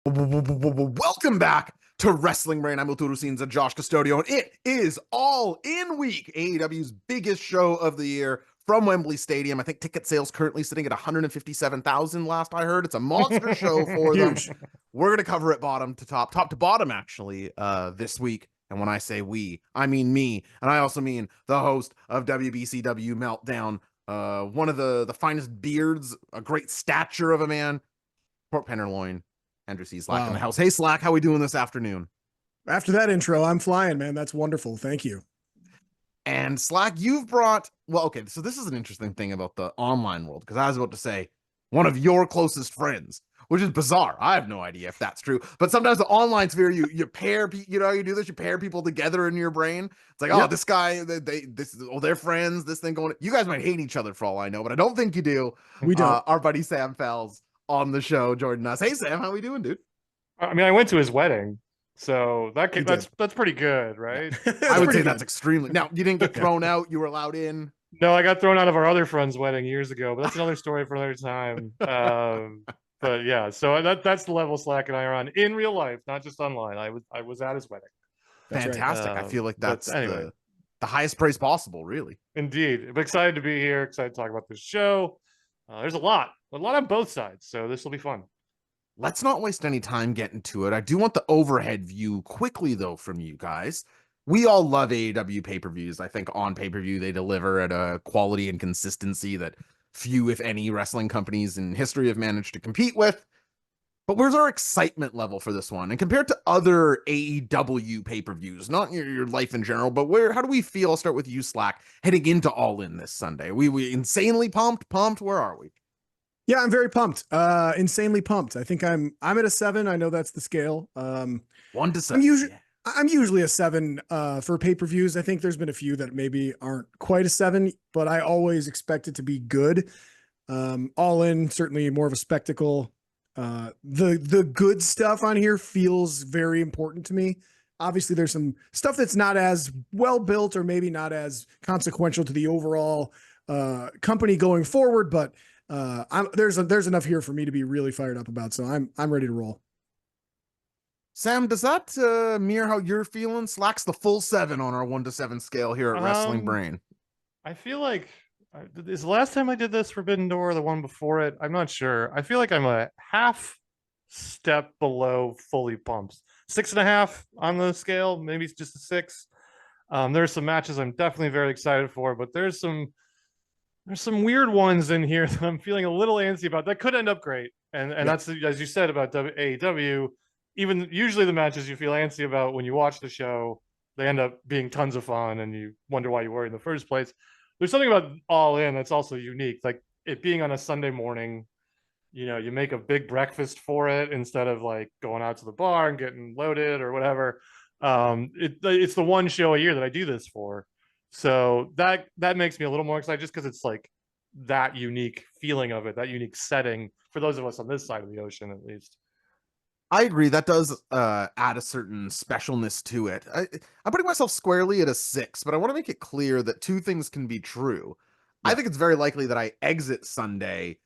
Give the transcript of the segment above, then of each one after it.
Welcome back to Wrestling Brain. I'm Ulturu Scenes and Josh Custodio, and it is All In Week, AEW's biggest show of the year from Wembley Stadium. I think ticket sales currently sitting at 157,000 last I heard. It's a monster show for them. Huge. We're going to cover it bottom to top to bottom, actually, this week. And when I say we, I mean me. And I also mean the host of WBCW Meltdown, one of the finest beards, a great stature of a man, Port Pennerloin, Andrew C. Slack in the house. Hey, Slack, how we doing this afternoon? After that intro, I'm flying, man. That's wonderful. Thank you. And Slack, you've brought, well, okay, so this is an interesting thing about the online world, because I was about to say one of your closest friends, which is bizarre. I have no idea if that's true, but sometimes the online sphere, you pair, you know, you do this, you pair people together in your brain. It's like, oh, this guy, they're friends, this thing going, you guys might hate each other for all I know, but I don't think you do. We don't. Our buddy Sam Fells on the show, joining us. Hey, Sam, how we doing, dude? I mean, I went to his wedding, so that's pretty good, right? I would say that's extremely. Now, you didn't get thrown out. You were allowed in. No, I got thrown out of our other friend's wedding years ago, but that's another story for another time. But yeah, so that's the level Slack and I are on in real life, not just online. I was at his wedding. That's fantastic. Right. I feel like that's anyway, the highest praise possible, really. Indeed. I'm excited to be here, excited to talk about this show. There's a lot on both sides, so this will be fun. Let's not waste any time getting to it. I do want the overhead view quickly, though, from you guys. We all love AEW pay-per-views. I think on pay-per-view, they deliver at a quality and consistency that few, if any, wrestling companies in history have managed to compete with. But where's our excitement level for this one? And compared to other AEW pay-per-views, not your life in general, but how do we feel? I'll start with you, Slack, heading into All In this Sunday. We insanely pumped? Where are we? Yeah, I'm very pumped. Insanely pumped. I think I'm at a 7. I know that's the scale. 1 to 7. I'm usually a 7 for pay-per-views. I think there's been a few that maybe aren't quite a 7, but I always expect it to be good. All In, certainly more of a spectacle. The good stuff on here feels very important to me. Obviously, there's some stuff that's not as well built or maybe not as consequential to the overall company going forward, but there's enough here for me to be really fired up about. So I'm ready to roll. Sam, does that mirror how you're feeling? Slack's the full 7 on our 1 to 7 scale here at Wrestling Brain. I feel like is the last time I did this Forbidden Door, the one before it? I'm not sure. I feel like I'm a half step below fully pumped. 6.5 on the scale, maybe it's just a 6. There's some matches I'm definitely very excited for, but there's some weird ones in here that I'm feeling a little antsy about. That could end up great, and that's, as you said about AEW. Even usually the matches you feel antsy about when you watch the show, they end up being tons of fun, and you wonder why you were in the first place. There's something about All In that's also unique, like it being on a Sunday morning. You know, you make a big breakfast for it instead of like going out to the bar and getting loaded or whatever. It's the one show a year that I do this for. So that makes me a little more excited, just because it's like that unique feeling of it, that unique setting for those of us on this side of the ocean, at least. I agree. That does add a certain specialness to it. I'm putting myself squarely at a 6, but I want to make it clear that 2 things can be true. Yeah. I think it's very likely that I exit Sunday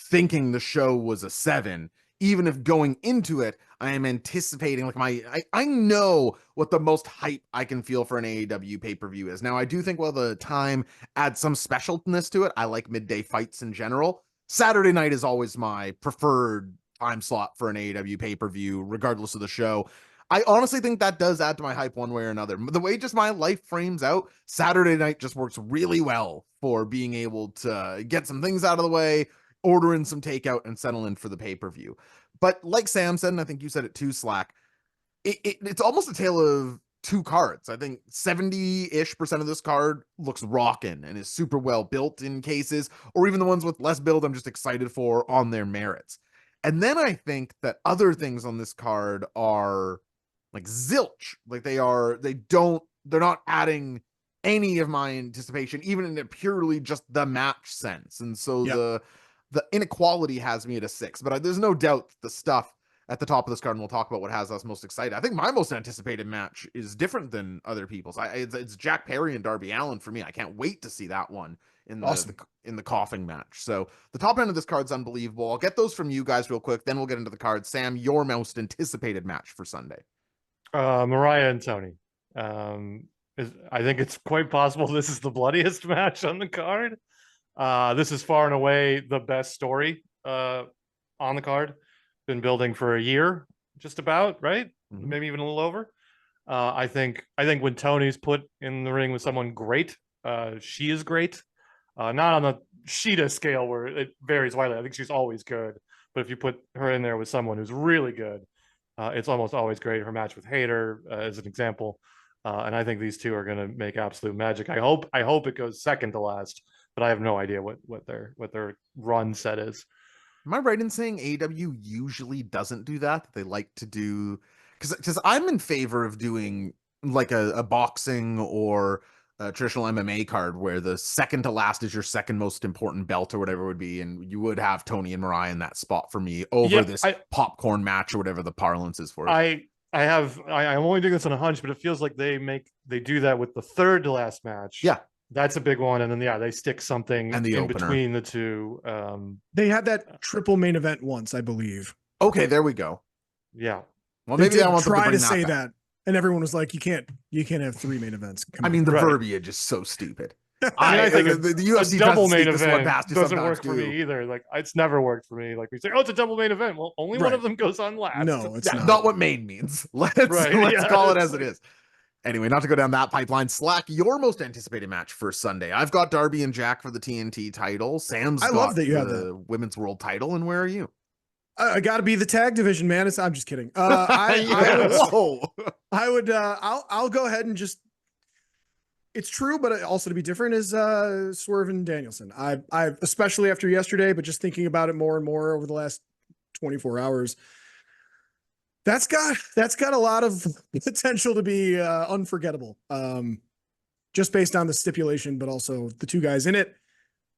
thinking the show was a 7, even if going into it, I am anticipating like I know what the most hype I can feel for an AEW pay-per-view is. Now, I do think while the time adds some specialness to it, I like midday fights in general. Saturday night is always my preferred time slot for an AEW pay-per-view, regardless of the show. I honestly think that does add to my hype one way or another. The way just my life frames out, Saturday night just works really well for being able to get some things out of the way, order in some takeout, and settle in for the pay-per-view. But like Sam said, and I think you said it too, Slack, it's almost a tale of 2 cards. I think 70-ish% of this card looks rockin' and is super well built in cases, or even the ones with less build I'm just excited for on their merits. And then I think that other things on this card are like zilch. Like they're not adding any of my anticipation, even in a purely just the match sense. And so the inequality has me at a 6, but there's no doubt the stuff at the top of this card, and we'll talk about what has us most excited. I think my most anticipated match is different than other people's. It's Jack Perry and Darby Allin for me. I can't wait to see that one in Awesome. in the coughing match. So the top end of this card's unbelievable. I'll get those from you guys real quick, then we'll get into the cards. Sam, your most anticipated match for Sunday. Mariah and Tony. I think it's quite possible this is the bloodiest match on the card. This is far and away the best story on the card. Been building for a year, just about, right? Mhm. Maybe even a little over. I think when Tony's put in the ring with someone great, she is great. Not on the Sheeta scale where it varies widely. I think she's always good. But if you put her in there with someone who's really good, it's almost always great. Her match with Hayter, as an example, and I think these two are going to make absolute magic. I hope it goes second to last, but I have no idea what their run set is. Am I right in saying AEW usually doesn't do that? They like to do because I'm in favor of doing like a boxing or a traditional MMA card where the second to last is your second most important belt or whatever it would be, and you would have Tony and Mariah in that spot for me over this popcorn match or whatever the parlance is for it. I'm only doing this on a hunch, but it feels like they do that with the third to last match. Yeah. That's a big one. And then, they stick something and the in opener. between the two. They had that triple main event once, I believe. Okay, there we go. Yeah. Well, maybe I want to try to say that. And everyone was like, you can't have 3 main events. I mean, the verbiage is so stupid. I think the UFC double main event doesn't work for me either. Like, it's never worked for me. Like, we say, oh, it's a double main event. Well, only one of them goes on last. No, it's not what main means. Let's call it as it is. Anyway, not to go down that pipeline. Slack, your most anticipated match for Sunday. I've got Darby and Jack for the TNT title. Sam's love that you have the women's world title. And where are you? I got to be the tag division, man. I'm just kidding. I'll go ahead and just. It's true, but also to be different is Swerve and Danielson. I especially after yesterday, but just thinking about it more and more over the last 24 hours. That's got a lot of potential to be unforgettable. Just based on the stipulation, but also the two guys in it,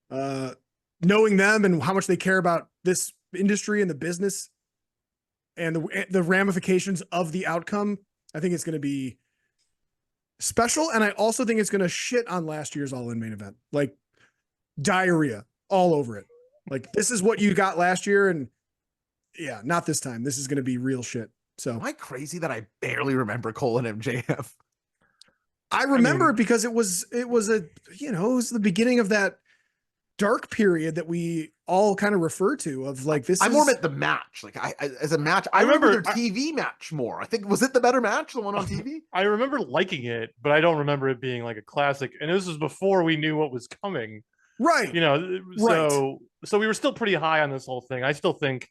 knowing them and how much they care about this industry and the business and the ramifications of the outcome. I think it's going to be special. And I also think it's going to shit on last year's All In main event, like diarrhea all over it. Like, this is what you got last year. And yeah, not this time. This is going to be real shit. So am I crazy that I barely remember Cole and MJF? I remember it because it was the beginning of that dark period that we all kind of refer to of like this. I more meant the match. Like I as a match, I remember their TV match more. I think, was it the better match, the one on TV? I remember liking it, but I don't remember it being like a classic. And this was before we knew what was coming. Right. So we were still pretty high on this whole thing. I still think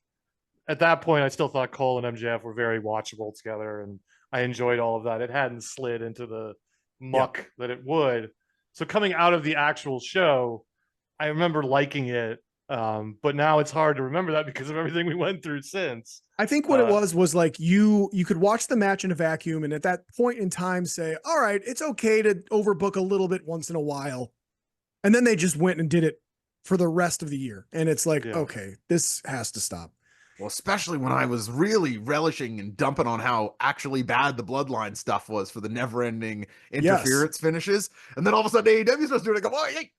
at that point, I still thought Cole and MJF were very watchable together, and I enjoyed all of that. It hadn't slid into the muck that it would. So coming out of the actual show, I remember liking it, but now it's hard to remember that because of everything we went through since. I think what it was like you could watch the match in a vacuum, and at that point in time say, all right, it's okay to overbook a little bit once in a while. And then they just went and did it for the rest of the year. And it's like, okay, this has to stop. Well, especially when I was really relishing and dumping on how actually bad the Bloodline stuff was for the never-ending interference finishes. And then all of a sudden AEW starts doing it. I go, oh, hey,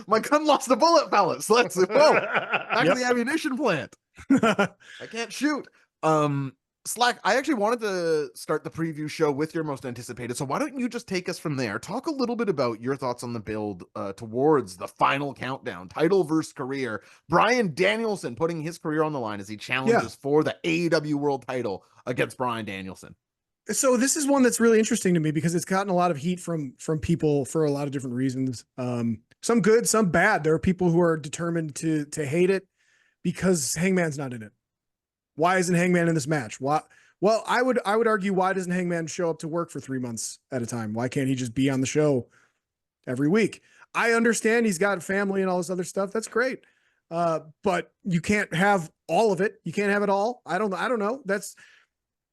my gun lost a bullet, fellas. Let's go back to the ammunition plant. I can't shoot. Slack, I actually wanted to start the preview show with your most anticipated. So why don't you just take us from there? Talk a little bit about your thoughts on the build towards the final countdown, title versus career. Bryan Danielson putting his career on the line as he challenges for the AEW world title against Bryan Danielson. So this is one that's really interesting to me because it's gotten a lot of heat from people for a lot of different reasons. Some good, some bad. There are people who are determined to hate it because Hangman's not in it. Why isn't Hangman in this match? Why? Well, I would argue, why doesn't Hangman show up to work for 3 months at a time? Why can't he just be on the show every week? I understand he's got family and all this other stuff. That's great. But you can't have all of it. You can't have it all. I don't know. That's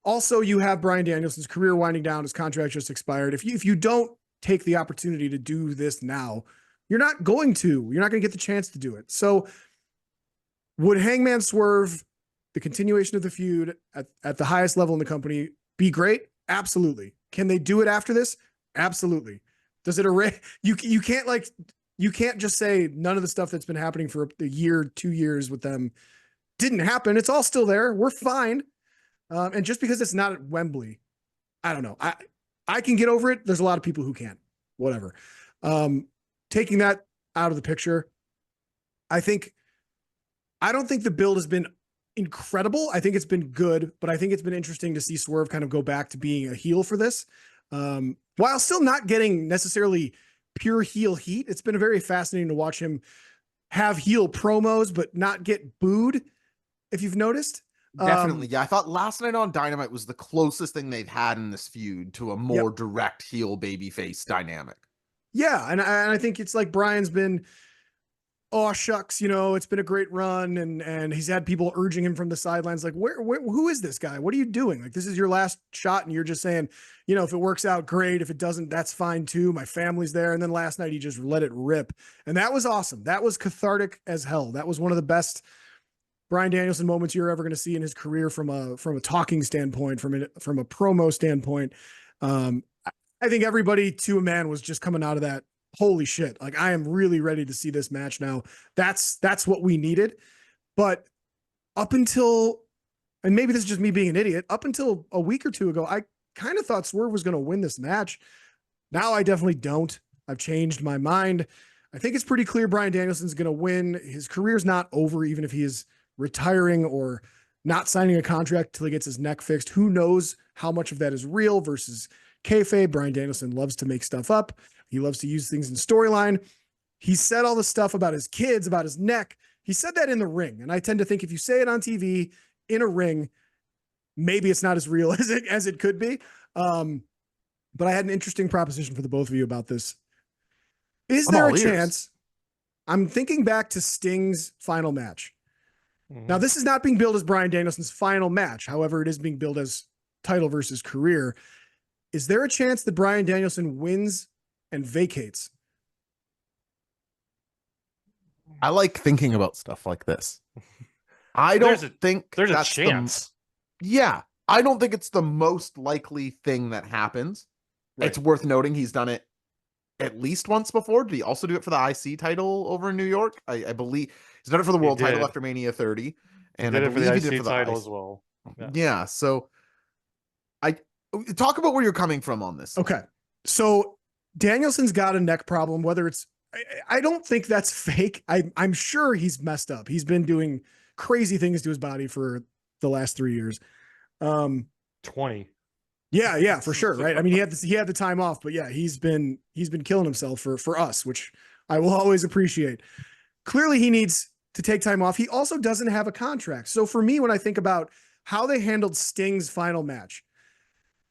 also, you have Bryan Danielson's career winding down. His contract just expired. If you don't take the opportunity to do this now, you're not going to get the chance to do it. So would Hangman Swerve, the continuation of the feud at the highest level in the company, be great? Absolutely. Can they do it after this? Absolutely. Does it erase? You can't you can't just say none of the stuff that's been happening for a year, 2 years with them didn't happen. It's all still there. We're fine. And just because it's not at Wembley, I don't know. I can get over it. There's a lot of people who can't. Whatever. Taking that out of the picture, I don't think the build has been incredible. I think it's been good, but I think it's been interesting to see Swerve kind of go back to being a heel for this. While still not getting necessarily pure heel heat, it's been very fascinating to watch him have heel promos, but not get booed, if you've noticed. Definitely. Yeah. I thought last night on Dynamite was the closest thing they've had in this feud to a more direct heel babyface dynamic. Yeah. And I think it's like Brian's been, oh shucks, it's been a great run, and he's had people urging him from the sidelines, like, where who is this guy? What are you doing? Like, this is your last shot, and you're just saying, if it works out, great. If it doesn't, that's fine too. My family's there. And then last night he just let it rip, and that was awesome. That was cathartic as hell. That was one of the best Bryan Danielson moments you're ever going to see in his career from a talking standpoint, from a promo standpoint. I think everybody to a man was just coming out of that. Holy shit. Like, I am really ready to see this match now. That's what we needed. But up until, and maybe this is just me being an idiot, up until a week or two ago, I kind of thought Swerve was going to win this match. Now I definitely don't. I've changed my mind. I think it's pretty clear Bryan Danielson's going to win. His career's not over, even if he is retiring or not signing a contract till he gets his neck fixed. Who knows how much of that is real versus kayfabe? Bryan Danielson loves to make stuff up. He loves to use things in storyline. He said all the stuff about his kids, about his neck. He said that in the ring. And I tend to think if you say it on TV in a ring, maybe it's not as real as it could be. But I had an interesting proposition for the both of you about this. Is there a chance? I'm thinking back to Sting's final match. Mm-hmm. Now, this is not being billed as Bryan Danielson's final match. However, it is being billed as title versus career. Is there a chance that Bryan Danielson wins and vacates? I like thinking about stuff like this. I don't think there's a chance. I don't think it's the most likely thing that happens. Right. It's worth noting he's done it at least once before. Did he also do it for the IC title over in New York? I believe he's done it for the world title after Mania 30. And he did I it for the believe he did IC it for the title as well. Yeah. So I talk about where you're coming from on this. Okay. So Danielson's got a neck problem, whether it's, I don't think that's fake. I'm sure he's messed up. He's been doing crazy things to his body for the last 3 years. 20. Yeah, for sure. Right. I mean, he had the time off, but yeah, he's been killing himself for us, which I will always appreciate. Clearly he needs to take time off. He also doesn't have a contract. So for me, when I think about how they handled Sting's final match,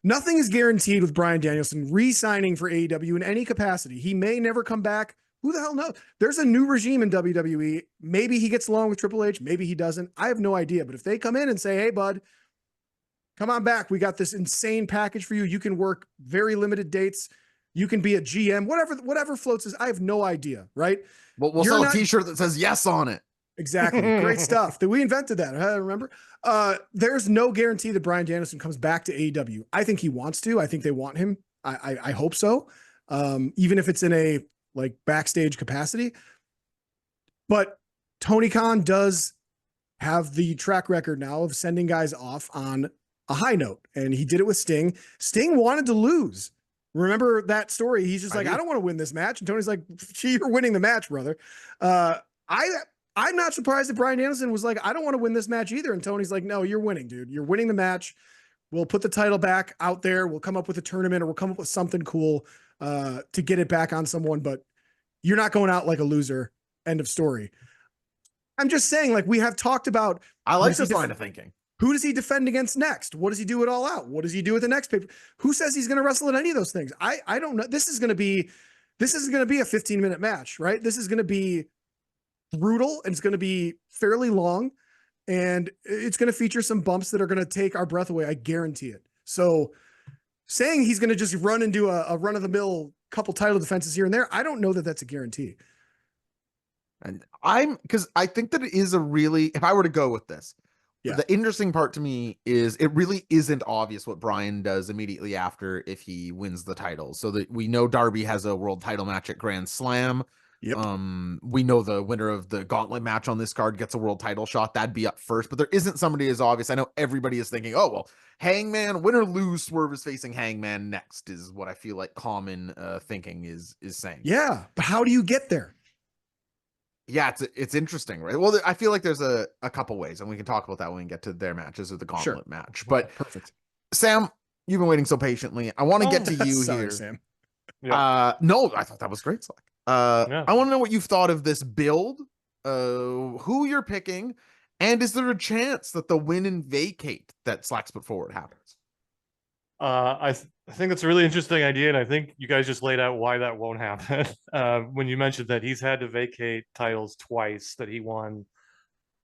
nothing is guaranteed with Bryan Danielson re-signing for AEW in any capacity. He may never come back. Who the hell knows? There's a new regime in WWE. Maybe he gets along with Triple H. Maybe he doesn't. I have no idea. But if they come in and say, hey, bud, come on back. We got this insane package for you. You can work very limited dates. You can be a GM, whatever floats is. I have no idea, right? Well, we'll sell a t-shirt that says yes on it. Exactly. Great stuff. We invented that. I remember. There's no guarantee that Bryan Danielson comes back to AEW. I think he wants to. I think they want him. I hope so. Even if it's in a backstage capacity. But Tony Khan does have the track record now of sending guys off on a high note. And he did it with Sting. Sting wanted to lose. Remember that story? He's just I don't want to win this match. And Tony's like, you're winning the match, brother. I'm not surprised that Bryan Danielson was like, I don't want to win this match either. And Tony's like, no, you're winning, dude. You're winning the match. We'll put the title back out there. We'll come up with a tournament, or we'll come up with something cool to get it back on someone, but you're not going out like a loser. End of story. I'm just saying, we have talked about. I like this line of thinking. Who does he defend against next? What does he do it all out? What does he do at the next paper? Who says he's going to wrestle at any of those things? I don't know. This is going to be a 15-minute match, right? This is going to be brutal, and it's going to be fairly long, and it's going to feature some bumps that are going to take our breath away. I guarantee it. So saying he's going to just run and do a run-of-the-mill couple title defenses here and there, I don't know that that's a guarantee. And because I think that it is if I were to go with this, the interesting part to me is it really isn't obvious what Bryan does immediately after if he wins the title. So that we know Darby has a world title match at Grand Slam. Yep. We know the winner of the gauntlet match on this card gets a world title shot. That'd be up first, but there isn't somebody as obvious. I know everybody is thinking, oh, well, Hangman, win or lose, Swerve is facing Hangman next, is what I feel like common thinking is saying. Yeah, but how do you get there? Yeah, it's interesting, right? Well, I feel like there's a couple ways, and we can talk about that when we get to their matches or the gauntlet match. But Perfect. Sam, you've been waiting so patiently. I want to get to you Sorry, here. Sam. Yeah. No, I thought that was great, Slack. Yeah. I want to know what you've thought of this build, who you're picking, and is there a chance that the win and vacate that Slack's put forward happens? I think that's a really interesting idea, and I think you guys just laid out why that won't happen. When you mentioned that he's had to vacate titles twice that he won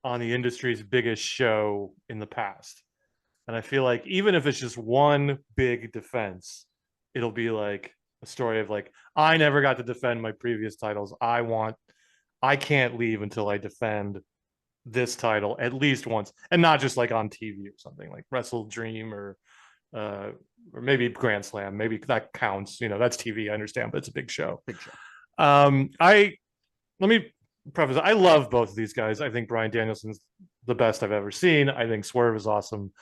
on the industry's biggest show in the past. And I feel like even if it's just one big defense, it'll be like a story of like, I never got to defend my previous titles. I can't leave until I defend this title at least once, and not just like on TV or something like Wrestle Dream or maybe Grand Slam. Maybe that counts. You know, that's TV. I understand, but it's a big show. Big show. Let me preface. I love both of these guys. I think Bryan Danielson's the best I've ever seen. I think Swerve is awesome.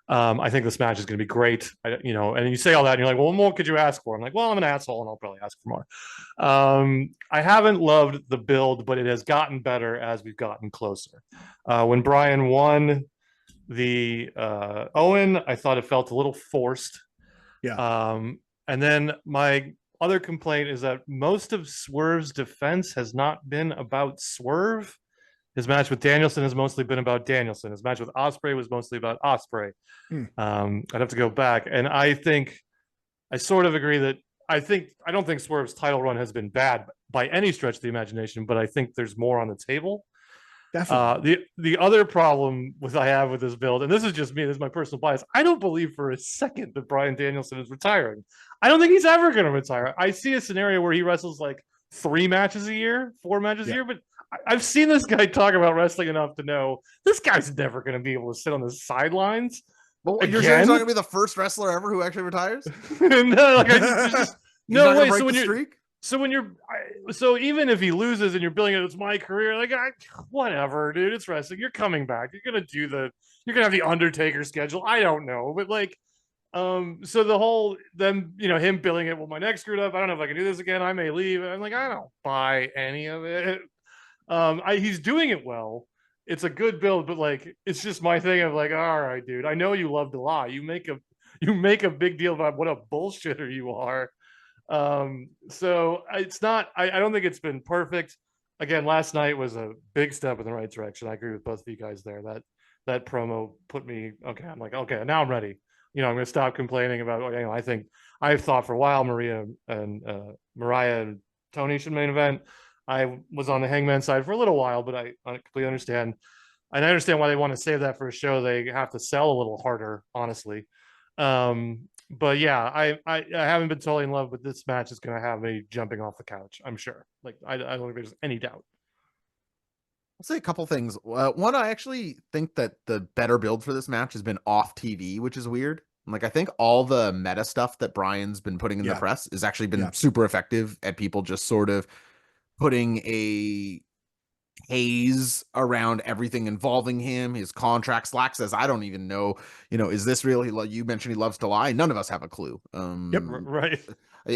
I think this match is going to be great. And you say all that, and you're like, well, what more could you ask for? I'm like, well, I'm an asshole, and I'll probably ask for more. I haven't loved the build, but it has gotten better as we've gotten closer. When Bryan won the Owen, I thought it felt a little forced. Yeah. And then my other complaint is that most of Swerve's defense has not been about Swerve. His match with Danielson has mostly been about Danielson. His match with Ospreay was mostly about Ospreay. I'd have to go back. And I think I sort of agree that I don't think Swerve's title run has been bad by any stretch of the imagination, but I think there's more on the table. Definitely. The other problem I have with this build, and this is just me, this is my personal bias, I don't believe for a second that Bryan Danielson is retiring. I don't think he's ever going to retire. I see a scenario where he wrestles like 4 matches a year, but I've seen this guy talk about wrestling enough to know this guy's never going to be able to sit on the sidelines. But you're sure he's not going to be the first wrestler ever who actually retires? No, like no way. So even if he loses and you're billing it, it's my career. Like, whatever, dude. It's wrestling. You're coming back. You're gonna have the Undertaker schedule. I don't know, but like, so the whole him billing it. Well, my neck screwed up. I don't know if I can do this again. I may leave. I'm like, I don't buy any of it. He's doing it well. It's a good build, but like, it's just my thing of like, all right, dude. I know you love to lie. You make a big deal about what a bullshitter you are. So it's not. I don't think it's been perfect. Again, last night was a big step in the right direction. I agree with both of you guys there. That promo put me okay. I'm like, okay, now I'm ready. I'm going to stop complaining about. I think I've thought for a while Mariah and Tony should main event. I was on the Hangman side for a little while, but I completely understand. And I understand why they want to save that for a show. They have to sell a little harder, honestly. But yeah, I haven't been totally in love, but this match is going to have me jumping off the couch. I'm sure. Like, I don't think there's any doubt. I'll say a couple things. One, I actually think that the better build for this match has been off TV, which is weird. Like, I think all the meta stuff that Bryan's been putting in the press has actually been super effective at people just sort of putting a haze around everything involving him, his contract. Slack says, I don't even know, is this real? You mentioned he loves to lie. None of us have a clue. Right.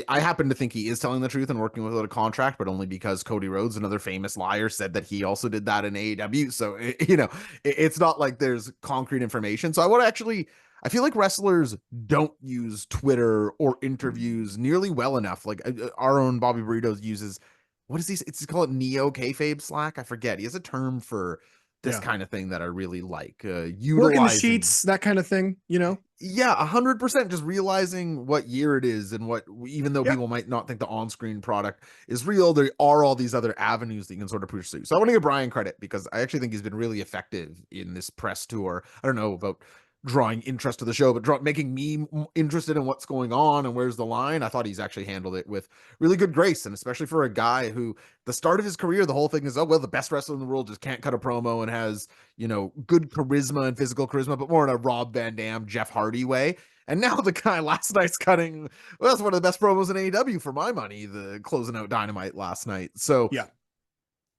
I happen to think he is telling the truth and working without a contract, but only because Cody Rhodes, another famous liar, said that he also did that in AEW. So, it's not like there's concrete information. So I feel like wrestlers don't use Twitter or interviews nearly well enough. Like our own Bobby Burritos uses, what is he? It's called neo kayfabe Slack. I forget. He has a term for this kind of thing that I really like. Working the sheets, that kind of thing, Yeah, 100%. Just realizing what year it is and even though people might not think the on-screen product is real, there are all these other avenues that you can sort of pursue. So I want to give Bryan credit because I actually think he's been really effective in this press tour. I don't know about drawing interest to the show, but making me interested in what's going on and where's the line. I thought he's actually handled it with really good grace, and especially for a guy who the start of his career, the whole thing is, the best wrestler in the world just can't cut a promo and has, good charisma and physical charisma, but more in a Rob Van Dam, Jeff Hardy way. And now the guy last night's cutting, well, that's one of the best promos in AEW for my money, the closing out Dynamite last night. So Yeah.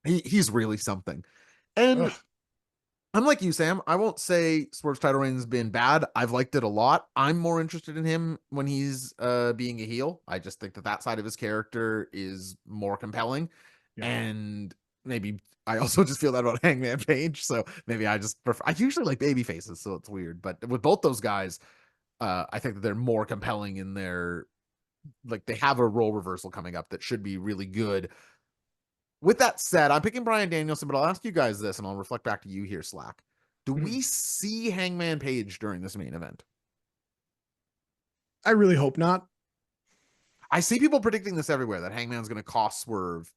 he's really something. And Ugh. I'm like you, Sam. I won't say Swerve's title reign has been bad. I've liked it a lot. I'm more interested in him when he's being a heel. I just think that side of his character is more compelling. Yeah. And maybe I also just feel that about Hangman Page. So maybe I just prefer, I usually like baby faces, so it's weird. But with both those guys, I think that they're more compelling in their, like, they have a role reversal coming up that should be really good. With that said, I'm picking Bryan Danielson, but I'll ask you guys this, and I'll reflect back to you here, Slack. Do we see Hangman Page during this main event? I really hope not. I see people predicting this everywhere, that Hangman's going to cost Swerve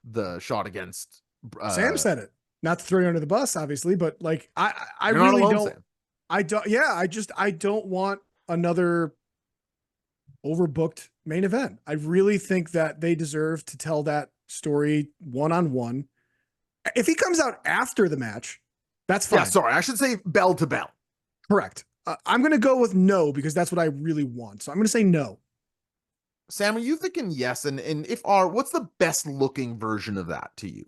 the shot against. Sam said it. Not to throw you under the bus, obviously, but like I You're not really alone, don't. Sam. I don't. Yeah, I don't want another overbooked main event. I really think that they deserve to tell that story one-on-one. If he comes out after the match, that's fine. Yeah, sorry, I should say bell to bell. Correct. I'm going to go with no because that's what I really want. So I'm going to say no. Sam, are you thinking yes? And if are, what's the best looking version of that to you?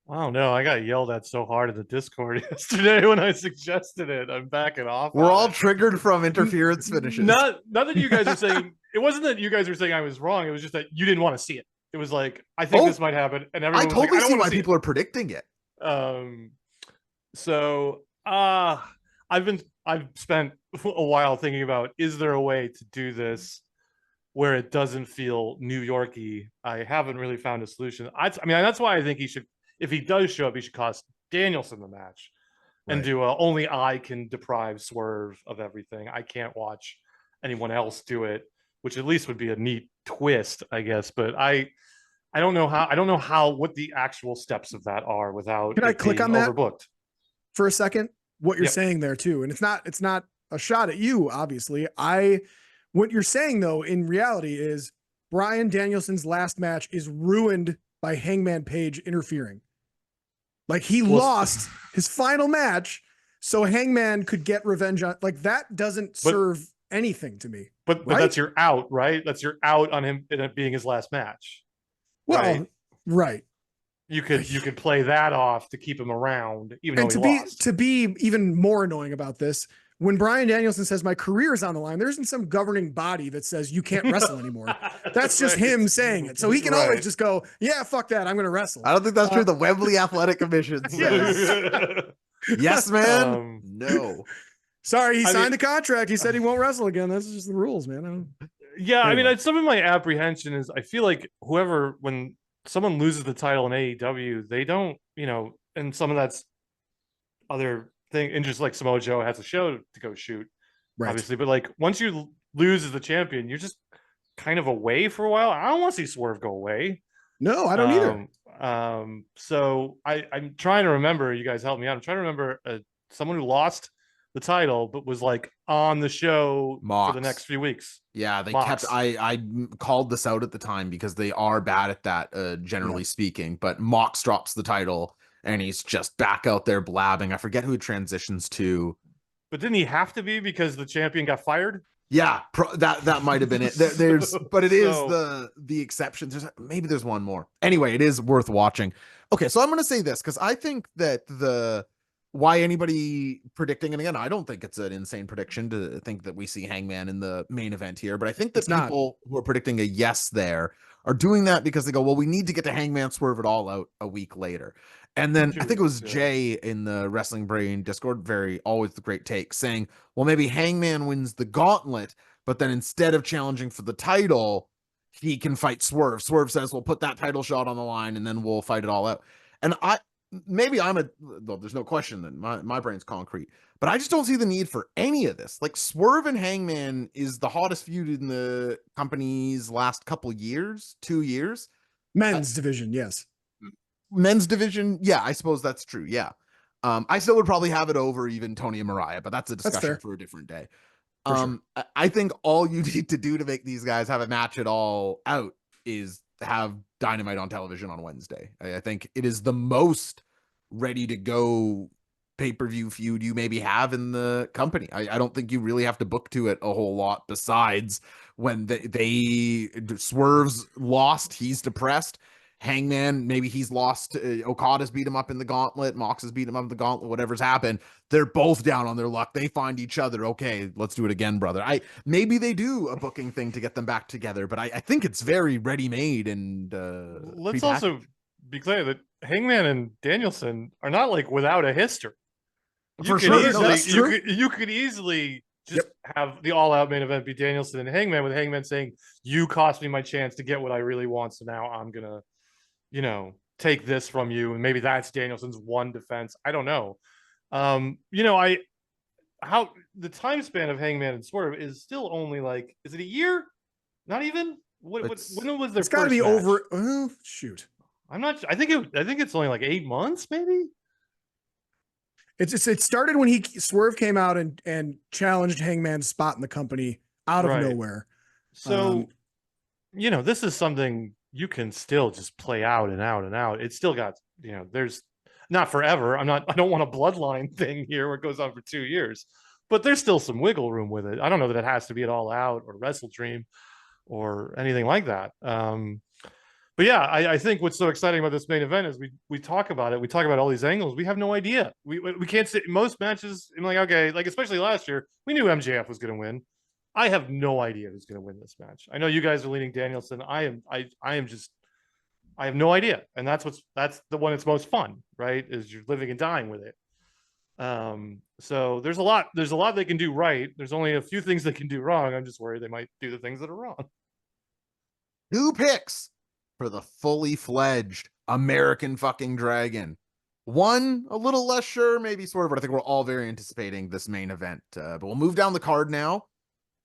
Wow, no, I got yelled at so hard in the Discord yesterday when I suggested it. I'm backing off. We're on all it. triggered from interference finishes. Not that you guys are saying it wasn't that you guys were saying I was wrong. It was just that you didn't want to see it. It was like, I think this might happen, and everyone I was totally like, I see don't why want to see people are predicting it. So I've spent a while thinking about, is there a way to do this where it doesn't feel New Yorky? I haven't really found a solution. I mean, that's why I think he should, if he does show up, he should cost Danielson the match and Right. do only I can deprive Swerve of everything. I can't watch anyone else do it, which at least would be a neat twist, I guess. But I don't know how what the actual steps of that are without Can I click being on that overbooked for a second? What you're Yep. saying there too, and it's not a shot at you, obviously. What you're saying though, in reality, is Bryan Danielson's last match is ruined by Hangman Page interfering. Like he lost his final match, so Hangman could get revenge on. Like that doesn't serve anything to me. But right? that's your out, right? That's your out on him it being his last match. Well, right. You could play that off to keep him around, even And though he lost. to be even more annoying about this, when Bryan Danielson says my career is on the line, there isn't some governing body that says you can't wrestle anymore. That's just him saying it. So he can always just go, yeah, fuck that. I'm going to wrestle. I don't think that's true. The Wembley Athletic Commission says, yes, man. No. Sorry, he signed the contract. He said he won't wrestle again. That's just the rules, man. Yeah, anyway. I mean, some of my apprehension is I feel like when someone loses the title in AEW, they don't, and some of that's other thing, and just like Samoa Joe has a show to go shoot, obviously, but like once you lose as the champion, you're just kind of away for a while. I don't want to see Swerve go away. No, I don't either. So I'm trying to remember. You guys help me out. I'm trying to remember someone who lost the title but was like on the show for the next few weeks. Yeah, they kept. I called this out at the time because they are bad at that, generally speaking. But Mox drops the title and he's just back out there blabbing. I forget who he transitions to. But didn't he have to be because the champion got fired? Yeah, that might have been it. But it is the exception. Maybe there's one more. Anyway, it is worth watching. Okay, so I'm going to say this because I think that why anybody predicting, and again, I don't think it's an insane prediction to think that we see Hangman in the main event here, but I think that people who are predicting a yes there are doing that because they go, well, we need to get to Hangman Swerve it all out a week later. And then I think it was Jay in the Wrestling Brain Discord, always the great take, saying, well, maybe Hangman wins the gauntlet, but then instead of challenging for the title, he can fight Swerve. Swerve says, we'll put that title shot on the line and then we'll fight it all out. And there's no question that my brain's concrete, but I just don't see the need for any of this. Like Swerve and Hangman is the hottest feud in the company's last couple years, 2 years. Men's division. Yes. Men's division. Yeah, I suppose that's true. Yeah. I still would probably have it over even Tony and Mariah, but that's a discussion for a different day. I think all you need to do to make these guys have a match at all out is have Dynamite on television on Wednesday. I think it is the most ready to go pay-per-view feud you maybe have in the company. I don't think you really have to book to it a whole lot besides when they Swerve's lost, he's depressed. Hangman, maybe he's lost. Okada's beat him up in the gauntlet. Mox has beat him up in the gauntlet. Whatever's happened, they're both down on their luck. They find each other. Okay, let's do it again, brother. Maybe they do a booking thing to get them back together, but I think it's very ready-made and let's also be clear that Hangman and Danielson are not like without a history. For sure, You could easily just have the all-out main event be Danielson and Hangman, with Hangman saying, "You cost me my chance to get what I really want, so now I'm gonna, take this from you." And maybe that's Danielson's one defense. I don't know. How the time span of Hangman and Swerve is still only like, is it a year? Not even. When was their? It's got to be match? over. Oh, shoot. I'm not. I think it's only like 8 months, maybe. It started when Swerve came out and challenged Hangman's spot in the company out of nowhere. So, this is something you can still just play out and out and out. It's still got, there's not forever. I don't want a bloodline thing here where it goes on for 2 years, but there's still some wiggle room with it. I don't know that it has to be at All Out or Wrestle Dream or anything like that. But yeah, I think what's so exciting about this main event is we talk about it. We talk about all these angles. We have no idea. We can't see most matches. I'm like, okay, like especially last year, we knew MJF was going to win. I have no idea who's going to win this match. I know you guys are leaning Danielson. I have no idea. And that's the one that's most fun, right? Is you're living and dying with it. So there's a lot they can do right. There's only a few things they can do wrong. I'm just worried they might do the things that are wrong. 2 picks for the fully fledged American fucking Dragon. One, a little less sure, maybe sort of, but I think we're all very anticipating this main event. But we'll move down the card now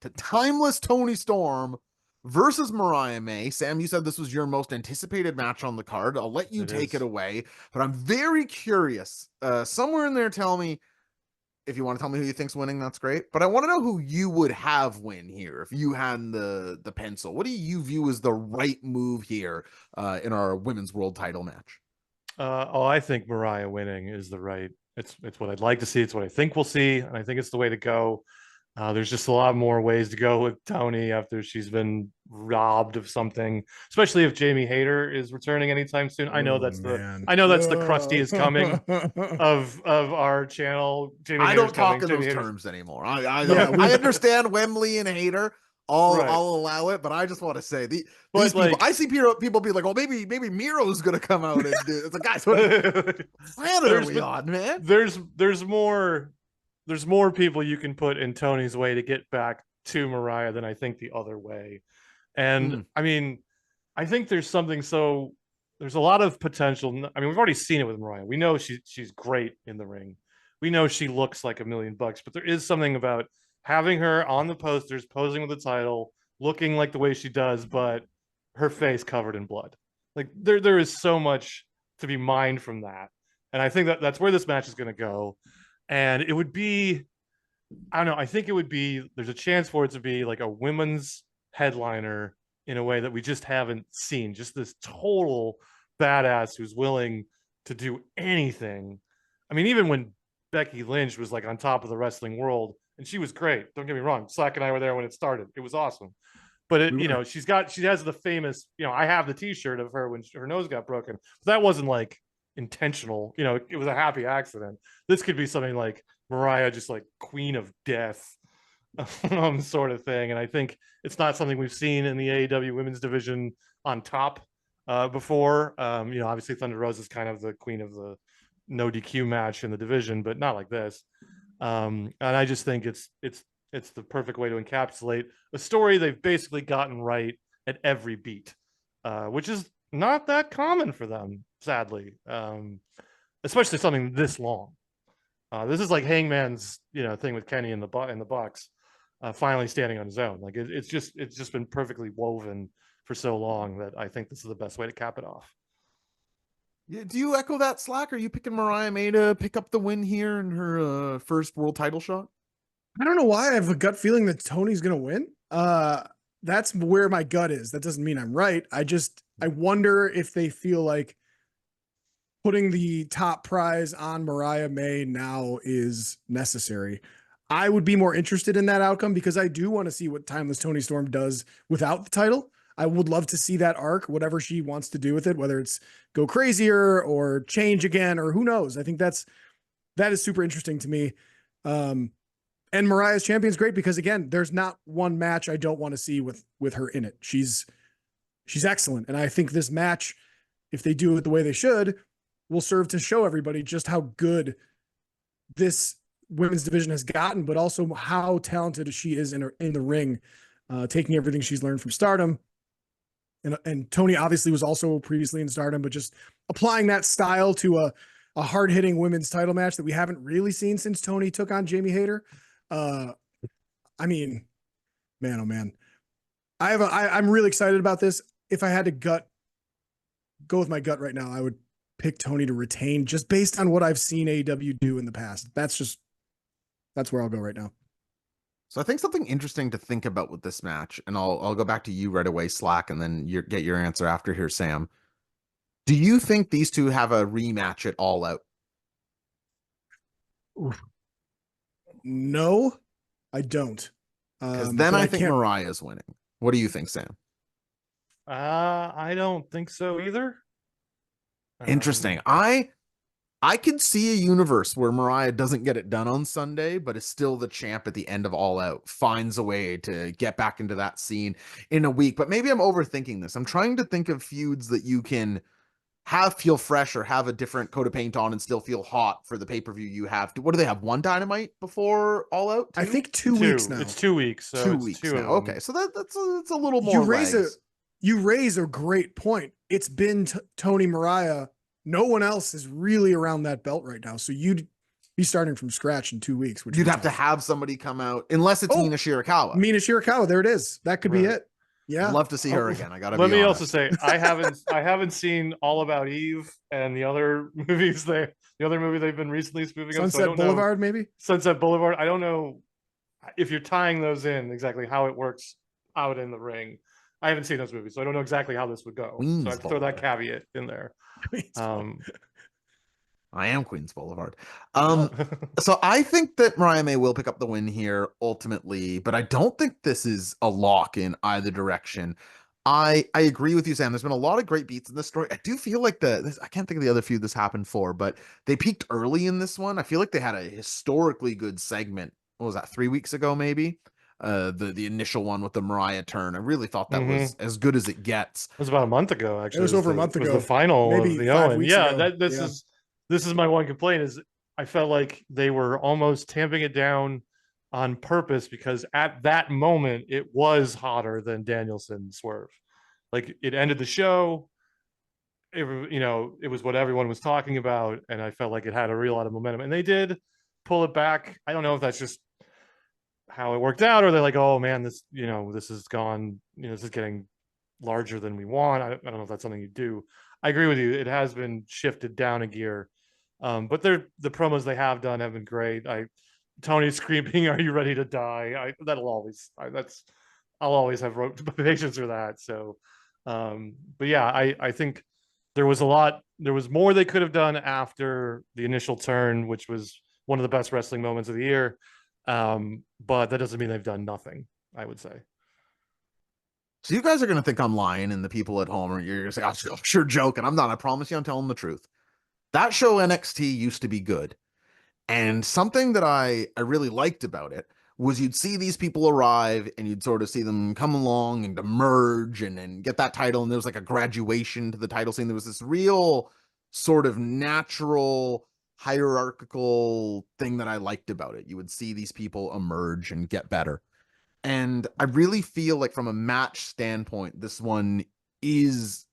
to Timeless Toni Storm versus Mariah May. Sam, you said this was your most anticipated match on the card. I'll let you take it away, but I'm very curious. Somewhere in there, tell me, if you want to tell me who you think's winning, that's great. But I want to know who you would have win here if you had the pencil. What do you view as the right move here in our women's world title match? I think Mariah winning is the right. It's what I'd like to see. It's what I think we'll see, and I think it's the way to go. There's just a lot more ways to go with Toni after she's been robbed of something, especially if Jamie Hayter is returning anytime soon. I know that's the crusty is coming of our channel. Jamie I don't talk in those terms anymore. I understand Wembley and Hayter. I'll allow it, but I just want to say these people. I see people be like, "Well, maybe Miro's going to come out and do." It's like, guys, what planet are we on, man? There's more people you can put in Toni's way to get back to Mariah than I think the other way. And I mean, I think there's a lot of potential. I mean, we've already seen it with Mariah. We know she's great in the ring. We know she looks like $1 million, but there is something about having her on the posters, posing with the title, looking like the way she does, but her face covered in blood. Like there is so much to be mined from that. And I think that's where this match is going to go. And it would be, I don't know, I think it would be, there's a chance for it to be like a women's headliner in a way that we just haven't seen. Just this total badass who's willing to do anything. I mean, even when Becky Lynch was like on top of the wrestling world, and she was great, don't get me wrong. Slack and I were there when it started. It was awesome. But she has the famous, I have the t-shirt of her when her nose got broken. But that wasn't like intentional, it was a happy accident. This could be something like Mariah, just like Queen of Death sort of thing. And I think it's not something we've seen in the AEW women's division on top before. Obviously Thunder Rosa is kind of the queen of the no DQ match in the division, but not like this. And I just think it's the perfect way to encapsulate a story they've basically gotten right at every beat, which is not that common for them, sadly, especially something this long. This is like Hangman's thing with Kenny in the Bucks, finally standing on his own. Like it's just been perfectly woven for so long that I think this is the best way to cap it off. Yeah, do you echo that, Slack? Are you picking Mariah May to pick up the win here in her first world title shot? I don't know why I have a gut feeling that Toni's going to win. That's where my gut is. That doesn't mean I'm right. I wonder if they feel like putting the top prize on Mariah May now is necessary. I would be more interested in that outcome because I do want to see what Timeless Tony Storm does without the title. I would love to see that arc, whatever she wants to do with it, whether it's go crazier or change again, or who knows. I think that is super interesting to me. And Mariah's champion is great because again, there's not one match I don't want to see with her in it. She's excellent. And I think this match, if they do it the way they should, will serve to show everybody just how good this women's division has gotten, but also how talented she is in the ring, taking everything she's learned from Stardom. And Tony obviously was also previously in Stardom, but just applying that style to a hard-hitting women's title match that we haven't really seen since Tony took on Jamie Hayter. I mean, man, oh man. I'm really excited about this. If I had to go with my gut right now, I would pick Tony to retain just based on what I've seen AEW do in the past. That's where I'll go right now. So I think something interesting to think about with this match, and I'll go back to you right away, Slack, and then get your answer after here, Sam. Do you think these two have a rematch at All Out? No, I don't. Because then I think Mariah's winning. What do you think, Sam? I don't think so either. Interesting. I could see a universe where Mariah doesn't get it done on Sunday, but is still the champ at the end of All Out, finds a way to get back into that scene in a week. But maybe I'm overthinking this. I'm trying to think of feuds that you can feel fresh or have a different coat of paint on and still feel hot for the pay-per-view you have. What do they have? One Dynamite before All Out? I think 2 weeks now. It's 2 weeks. So 2 weeks now. Okay, so that's a little more. You raise a great point. It's been Tony Mariah. No one else is really around that belt right now. So you'd be starting from scratch in 2 weeks. You'd have to have somebody come out, unless it's Mina Shirakawa. Mina Shirakawa, there it is. That could be it. Yeah, I'd love to see her again. Let me also say I haven't seen All About Eve and the other movies the other movie they've been recently spoofing. Sunset Boulevard, maybe. Sunset Boulevard. I don't know if you're tying those in exactly how it works out in the ring. I haven't seen those movies, so I don't know exactly how this would go. Queens so I have to throw that caveat in there. I am Queens Boulevard. So I think that Mariah May will pick up the win here ultimately, but I don't think this is a lock in either direction. I agree with you, Sam. There's been a lot of great beats in this story. I do feel like I can't think of the other feud this happened for, but they peaked early in this one. I feel like they had a historically good segment. What was that, 3 weeks ago, maybe? The initial one with the Mariah turn. I really thought that was as good as it gets. It was about a month ago, actually. It was over a month ago. It was the final maybe of the 5 Owen. weeks Yeah, ago. This is my one complaint is I felt like they were almost tamping it down on purpose because at that moment it was hotter than Danielson Swerve. Like it ended the show. It was what everyone was talking about, and I felt like it had a real lot of momentum. And they did pull it back. I don't know if that's just how it worked out, or they're like, oh man, this has gone, this is getting larger than we want. I don't know if that's something you do. I agree with you. It has been shifted down a gear. But the promos they have done have been great. Tony screaming, "Are you ready to die?" I'll always have patience for that. So, but yeah, I think there was more they could have done after the initial turn, which was one of the best wrestling moments of the year. But that doesn't mean they've done nothing, I would say. So you guys are going to think I'm lying, and the people at home you're going to say, "I'm sure joking." I'm not. I promise you, I'm telling the truth. That show NXT used to be good. And something that I really liked about it was you'd see these people arrive and you'd sort of see them come along and emerge and get that title. And there was like a graduation to the title scene. There was this real sort of natural hierarchical thing that I liked about it. You would see these people emerge and get better. And I really feel like from a match standpoint, this one is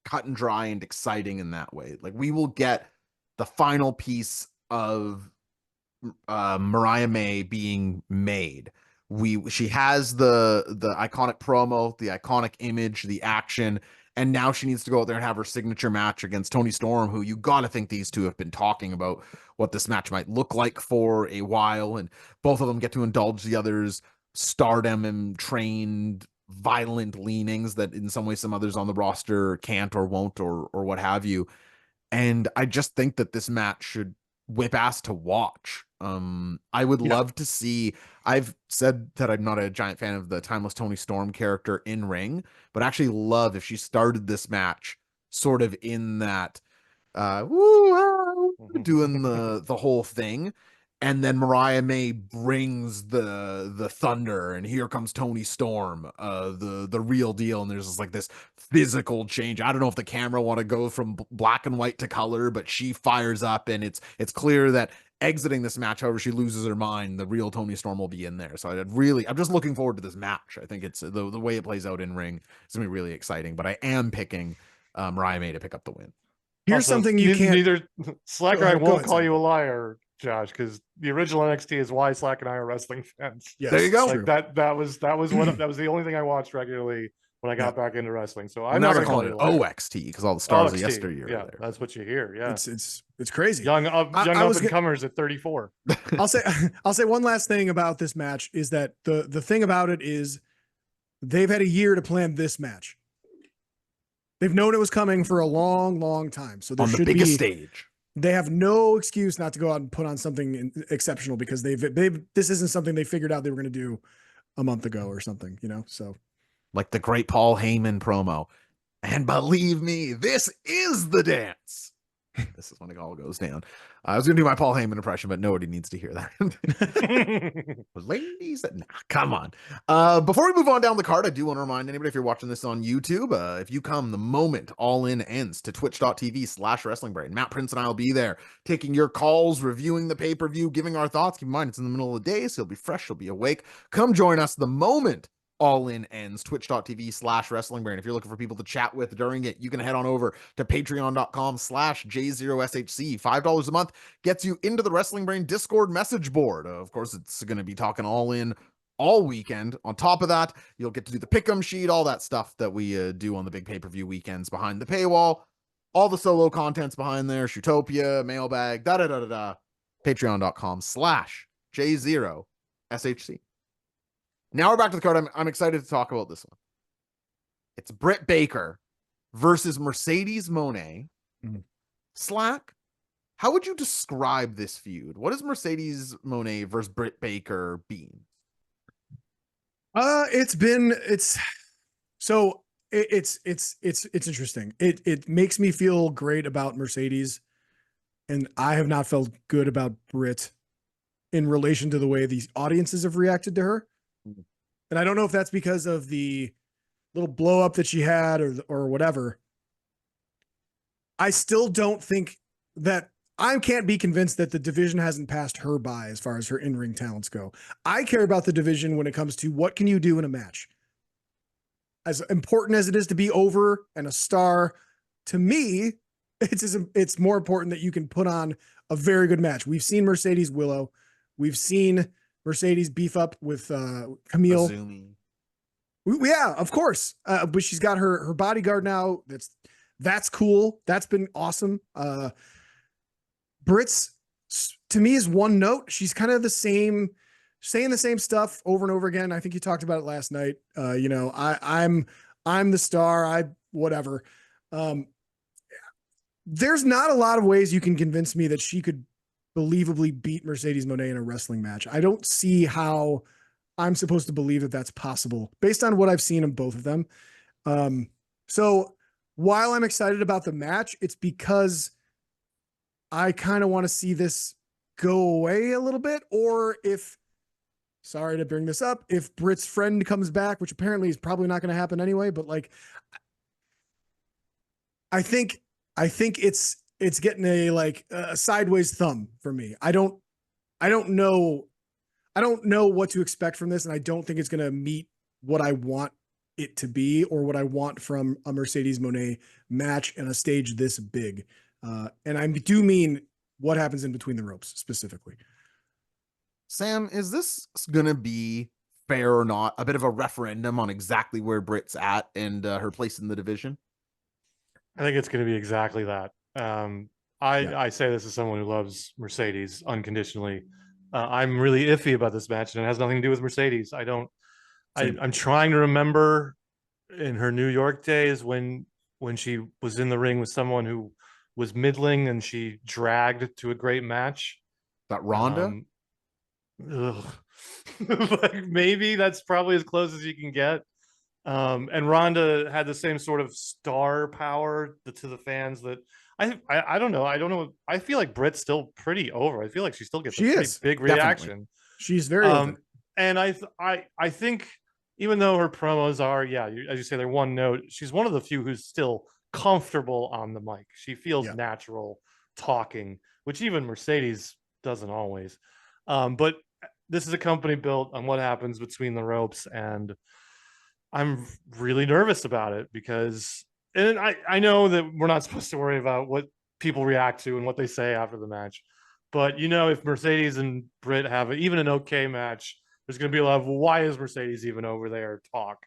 cut and dry and exciting in that way. Like we will get the final piece of Mariah May being made. She has the iconic promo, the iconic image, the action, and now she needs to go out there and have her signature match against Toni Storm, who you got to think these two have been talking about what this match might look like for a while, and both of them get to indulge the other's stardom and trained violent leanings that in some way some others on the roster can't or won't or what have you. And I just think that this match should whip ass to watch. I would Yeah. love to see. I've said that I'm not a giant fan of the Timeless Tony Storm character in ring, but I actually love if she started this match sort of in that woo, doing the whole thing, and then Mariah May brings the thunder, and here comes Tony Storm, the real deal, and there's this physical change. I don't know if the camera want to go from black and white to color, but she fires up, and it's clear that exiting this match, however she loses her mind, the real Tony Storm will be in there. So I'm just looking forward to this match. I think it's the way it plays out in ring. It's gonna be really exciting, but I am picking Mariah May to pick up the win. Here's Also, something you can't. Neither Slack and I ahead, go won't ahead, call Sam. you a liar, Josh, because the original NXT is why Slack and I are wrestling fans. Yes, There you go. it's Like true. that was that was the only thing I watched regularly when I got back into wrestling. So Well, I'm now not they're gonna call calling you it a liar. OXT because all the stars of OXT, yesteryear yeah, are there. that's what you hear. Yeah, It's crazy. young I up was and comers at 34. I'll say one last thing about this match is that the thing about it is they've had a year to plan this match. They've known it was coming for a long, long time. So there On the should biggest be stage. they have no excuse not to go out and put on something exceptional because they've this isn't something they figured out they were going to do a month ago or something, So Like the great Paul Heyman promo. And believe me, this is the dance. This is when it all goes down. I was going to do my Paul Heyman impression, but nobody needs to hear that. Ladies, nah, come on. Before we move on down the card, I do want to remind anybody, if you're watching this on YouTube, if you come the moment All In ends to twitch.tv/WrestlingBrain, Matt Prince and I will be there taking your calls, reviewing the pay-per-view, giving our thoughts. Keep in mind, it's in the middle of the day, so you'll be fresh, you'll be awake. Come join us the moment All In ends, twitch.tv/WrestlingBrain. If you're looking for people to chat with during it, you can head on over to patreon.com/J0SHC. $5 a month gets you into the Wrestling Brain Discord message board. Of course, it's going to be talking All In all weekend. On top of that, you'll get to do the pick'em sheet, all that stuff that we do on the big pay-per-view weekends behind the paywall. All the solo contents behind there, Shootopia, mailbag, da-da-da-da-da. Patreon.com/J0SHC. Now we're back to the card. I'm excited to talk about this one. It's Britt Baker versus Mercedes Moné. Slack, how would you describe this feud? What is Mercedes Moné versus Britt Baker been? It's interesting. It makes me feel great about Mercedes, and I have not felt good about Britt in relation to the way these audiences have reacted to her. And I don't know if that's because of the little blow up that she had or whatever. I still don't think that I can't be convinced that the division hasn't passed her by as far as her in-ring talents go. I care about the division when it comes to what can you do in a match. As important as it is to be over and a star, to me, it's more important that you can put on a very good match. We've seen Mercedes Willow. We've seen Mercedes beef up with Camille. Yeah, of course. But she's got her bodyguard now. That's cool. That's been awesome. Britt's, to me, is one note. She's kind of the same, saying the same stuff over and over again. I think you talked about it last night. I'm the star. Whatever. There's not a lot of ways you can convince me that she could believably beat Mercedes Moné in a wrestling match. I don't see how I'm supposed to believe that that's possible based on what I've seen in both of them. So while I'm excited about the match, it's because I kind of want to see this go away a little bit, or sorry to bring this up, if Britt's friend comes back, which apparently is probably not going to happen anyway, but I think it's getting a sideways thumb for me. I don't know what to expect from this, and I don't think it's going to meet what I want it to be or what I want from a Mercedes Moné match and a stage this big. And I do mean what happens in between the ropes specifically. Sam, is this going to be fair or not? A bit of a referendum on exactly where Britt's at and her place in the division? I think it's going to be exactly that. I say this as someone who loves Mercedes unconditionally. I'm really iffy about this match, and it has nothing to do with Mercedes. I'm trying to remember in her New York days when she was in the ring with someone who was middling and she dragged to a great match. That Ronda. Ugh. Like maybe that's probably as close as you can get. And Ronda had the same sort of star power to the fans that I don't know. I don't know. I feel like Britt's still pretty over. I feel like she still gets She a pretty is, big definitely. reaction. She's very over. And I think even though her promos are, as you say, they're one note, she's one of the few who's still comfortable on the mic. She feels natural talking, which even Mercedes doesn't always. But this is a company built on what happens between the ropes, and I'm really nervous about it because, and I know that we're not supposed to worry about what people react to and what they say after the match, but if Mercedes and Britt have even an okay match, there's going to be a lot of, well, why is Mercedes even over there talk?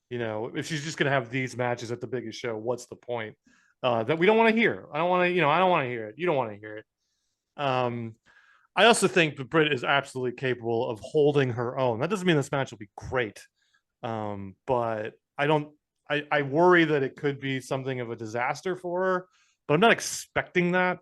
If she's just going to have these matches at the biggest show, what's the point? That we don't want to hear. I don't want to, I don't want to hear it. You don't want to hear it. I also think that Britt is absolutely capable of holding her own. That doesn't mean this match will be great. But I worry that it could be something of a disaster for her, but I'm not expecting that,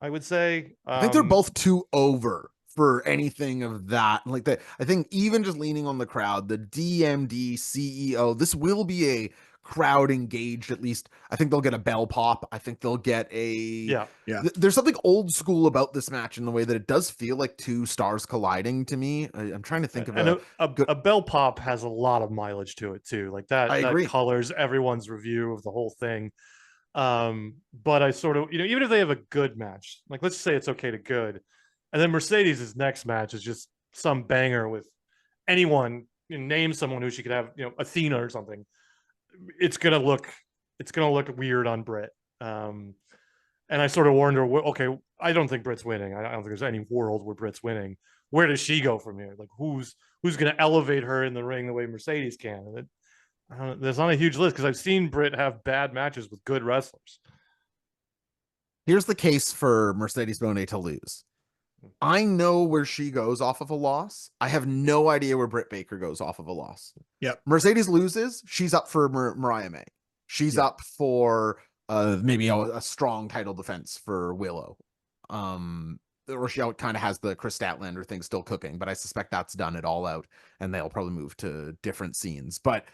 I would say. I think they're both too over for anything of that. Like that, I think even just leaning on the crowd, the DMD CEO, this will be a crowd engaged, at least. I think they'll get a bell pop. I think they'll get a there's something old school about this match in the way that it does feel like two stars colliding to me. I'm trying to think of a bell pop has a lot of mileage to it too. Like that, I agree. That colors everyone's review of the whole thing. But I sort of, even if they have a good match, like let's say it's okay to good, and then Mercedes' next match is just some banger with anyone, name someone who she could have, Athena or something. It's gonna look weird on Britt. And I sort of warned her, okay, I don't think Britt's winning. I don't think there's any world where Britt's winning. Where does she go from here? Like who's gonna elevate her in the ring the way Mercedes can? And there's not a huge list because I've seen Britt have bad matches with good wrestlers. Here's the case for Mercedes Moné to lose. I know where she goes off of a loss. I have no idea where Britt Baker goes off of a loss. Yep. Mercedes loses. She's up for Mariah May. She's up for maybe a strong title defense for Willow. Or she kind of has the Chris Statlander thing still cooking, but I suspect that's done it all out and they'll probably move to different scenes. But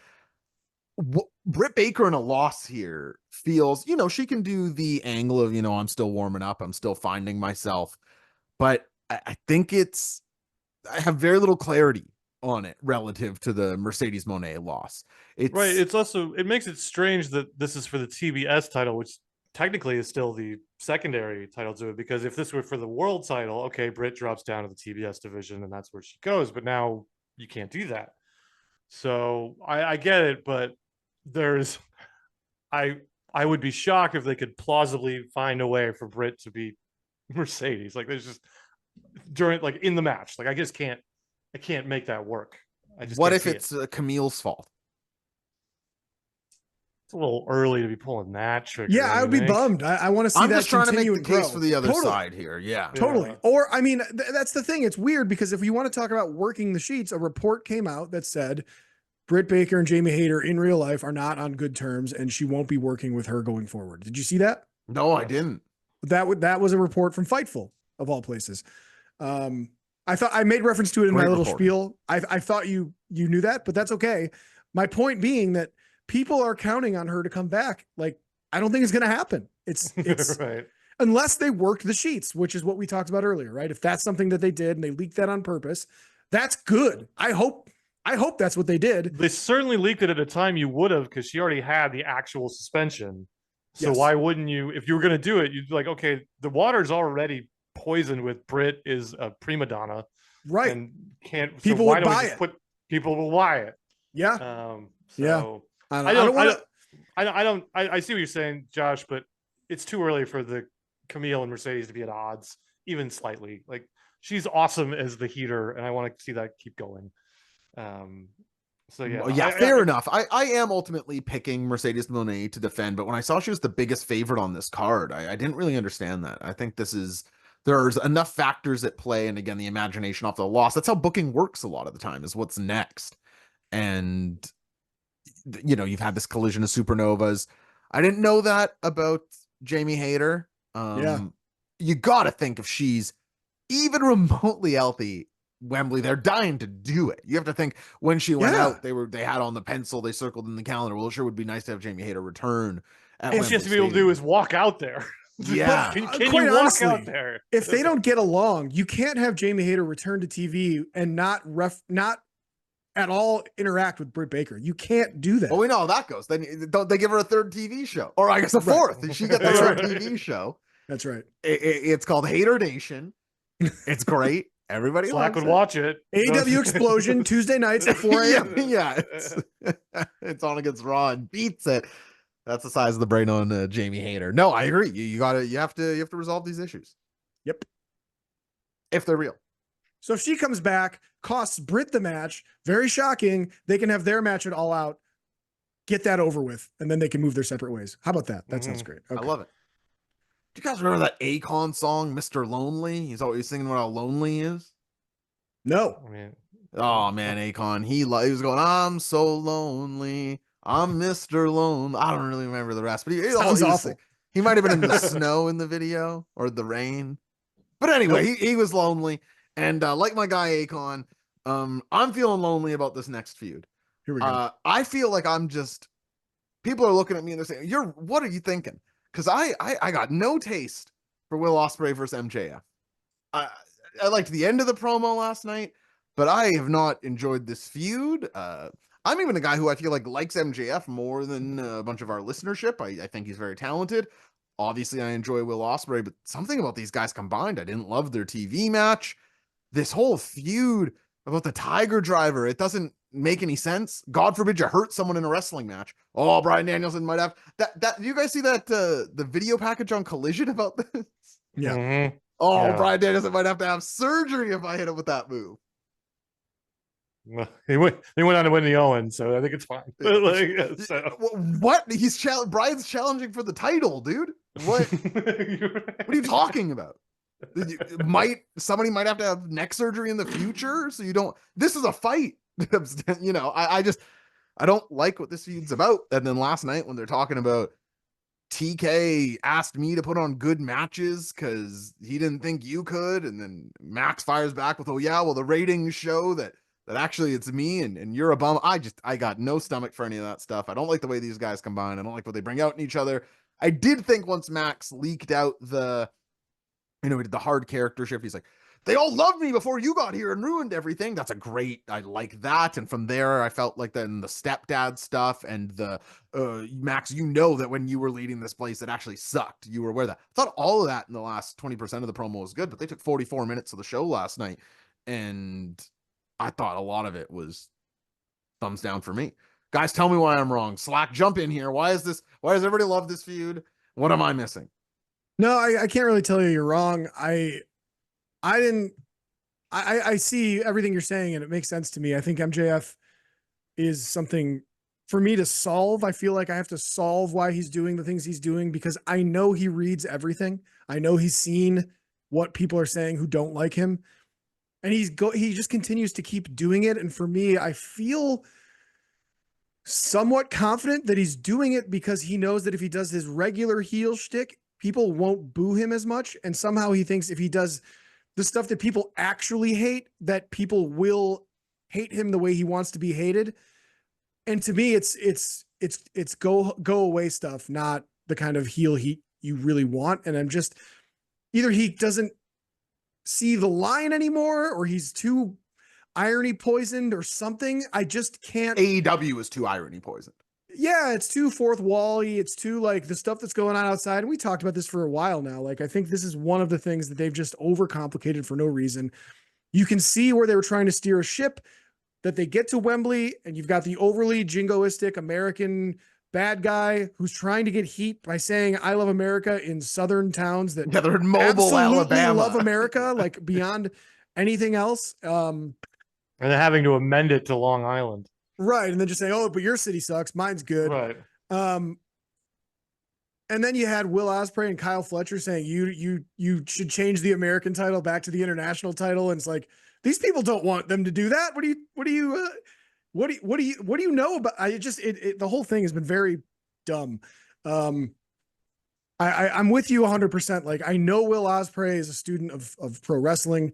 Britt Baker in a loss here feels, she can do the angle of, I'm still warming up. I'm still finding myself. But I think I have very little clarity on it relative to the Mercedes Moné loss. Right. It's also, it makes it strange that this is for the TBS title, which technically is still the secondary title to it, because if this were for the world title, okay, Britt drops down to the TBS division and that's where she goes. But now you can't do that. So I get it, but I would be shocked if they could plausibly find a way for Britt to beat Mercedes. Like there's just in the match, like I can't make that work. What if it's Camille's fault? It's a little early to be pulling that trigger. Yeah, I would be bummed. I want to see that. I'm just trying to make the case for the other side here. Yeah, totally. Or I mean, that's the thing. It's weird because if we want to talk about working the sheets, a report came out that said Britt Baker and Jamie Hayter in real life are not on good terms, and she won't be working with her going forward. Did you see that? No, I didn't. That was a report from Fightful of all places. I thought I made reference to it in my little spiel. I thought you knew that, but that's okay. My point being that people are counting on her to come back. Like, I don't think it's going to happen. It's right. Unless they worked the sheets, which is what we talked about earlier, right? If that's something that they did and they leaked that on purpose, that's good. I hope that's what they did. They certainly leaked it at a time you would have, because she already had the actual suspension. So why wouldn't you, if you were going to do it, you'd be like, okay, the water's already poisoned with Britt is a prima donna. Right. And can't, people so why would don't buy we just it. People will buy it. Yeah. So I see what you're saying, Josh, but it's too early for the Camille and Mercedes to be at odds, even slightly. Like, she's awesome as the heater, and I want to see that keep going. So yeah, fair enough. I am ultimately picking Mercedes Moné to defend, but when I saw she was the biggest favorite on this card, I didn't really understand that. I think there's enough factors at play, and again, the imagination off the loss. That's how booking works a lot of the time, is what's next. And you've had this collision of supernovas. I didn't know that about Jamie Hayter. You got to think if she's even remotely healthy, Wembley, they're dying to do it. You have to think when she went out, they had on the pencil, they circled in the calendar. Well, it sure would be nice to have Jamie Hayter return at All she has Wembley to be able to do Stadium. is walk out there. Yeah. Can Quite you walk honestly, out there? If they don't get along, you can't have Jamie Hayter return to TV and not at all interact with Britt Baker. You can't do that. Well, we know how that goes. Then don't they give her a third TV show, or I guess a fourth? Right. She gets a third TV show. That's right. It's called Hater Nation. It's great. Everybody Slack would loves it. watch it. AEW Explosion Tuesday nights at 4 a.m. Yeah, it's on against Raw and beats it. That's the size of the brain on Jamie Hayter. No, I agree. You have to resolve these issues. Yep. If they're real. So if she comes back, costs Britt the match, very shocking. They can have their match at All Out, get that over with, and then they can move their separate ways. How about that? That sounds great. Okay. I love it. Do you guys remember that Akon song, Mr. Lonely? He's always singing about how lonely he is. No. I mean, Oh man, Akon. He was going, I'm so lonely. I'm Mr. Lonely. I don't really remember the rest, but Sounds awful. He might have been in the snow in the video or the rain. But anyway, he was lonely. And like my guy Akon, I'm feeling lonely about this next feud. Here we go. I feel like people are looking at me and they're saying, what are you thinking? Because I got no taste for Will Ospreay versus MJF. I liked the end of the promo last night, but I have not enjoyed this feud. I'm even a guy who I feel like likes MJF more than a bunch of our listenership. I think he's very talented. Obviously, I enjoy Will Ospreay, but something about these guys combined, I didn't love their TV match. This whole feud about the Tiger Driver, it doesn't make any sense. God forbid you hurt someone in a wrestling match. Oh, Bryan Danielson might have that. You guys see that the video package on Collision about this? Yeah. mhm. Oh, Yeah. Bryan Danielson might have to have surgery if I hit him with that move. He went on to win the Owen, so I think it's fine. What? Brian's challenging for the title, dude. What are you talking about? Somebody might have to have neck surgery in the future, so you don't. This is a fight. I don't like what this feud's about. And then last night when they're talking about TK asked me to put on good matches because he didn't think you could, and then Max fires back with, "Oh yeah, well the ratings show that actually it's me and you're a bum." I got no stomach for any of that stuff. I don't like the way these guys combine. I don't like what they bring out in each other. I did think once Max leaked out he did the hard character shift. He's like, "They all loved me before you got here and ruined everything." That's I like that. And from there, I felt like then the stepdad stuff and the Max, that when you were leading this place, it actually sucked. You were aware of that. I thought all of that in the last 20% of the promo was good, but they took 44 minutes of the show last night. And I thought a lot of it was thumbs down for me. Guys, tell me why I'm wrong. Slack, jump in here. Why does everybody love this feud? What am I missing? No, I can't really tell you you're wrong. I see everything you're saying and it makes sense to me. I think MJF is something for me to solve. I feel like I have to solve why he's doing the things he's doing because I know he reads everything. I know he's seen what people are saying who don't like him. And he just continues to keep doing it. And for me, I feel somewhat confident that he's doing it because he knows that if he does his regular heel shtick, people won't boo him as much. And somehow he thinks if he does the stuff that people actually hate, that people will hate him the way he wants to be hated. And to me, it's go away stuff, not the kind of heel heat you really want. And I'm just either he doesn't see the line anymore or he's too irony poisoned or something. I just can't. AEW is too irony poisoned. Yeah, it's too fourth wall-y. It's too like the stuff that's going on outside. And we talked about this for a while now. Like, I think this is one of the things that they've just overcomplicated for no reason. You can see where they were trying to steer a ship, that they get to Wembley and you've got the overly jingoistic American bad guy who's trying to get heat by saying "I love America" in southern towns that they're in Mobile, Alabama. Love America like beyond anything else. And then having to amend it to Long Island. Right. And then just say, "Oh, but your city sucks. Mine's good." Right. And then you had Will Ospreay and Kyle Fletcher saying you should change the American title back to the international title. And it's like, these people don't want them to do that. What do you know about? The whole thing has been very dumb. I'm with you 100%. Like, I know Will Ospreay is a student of pro wrestling.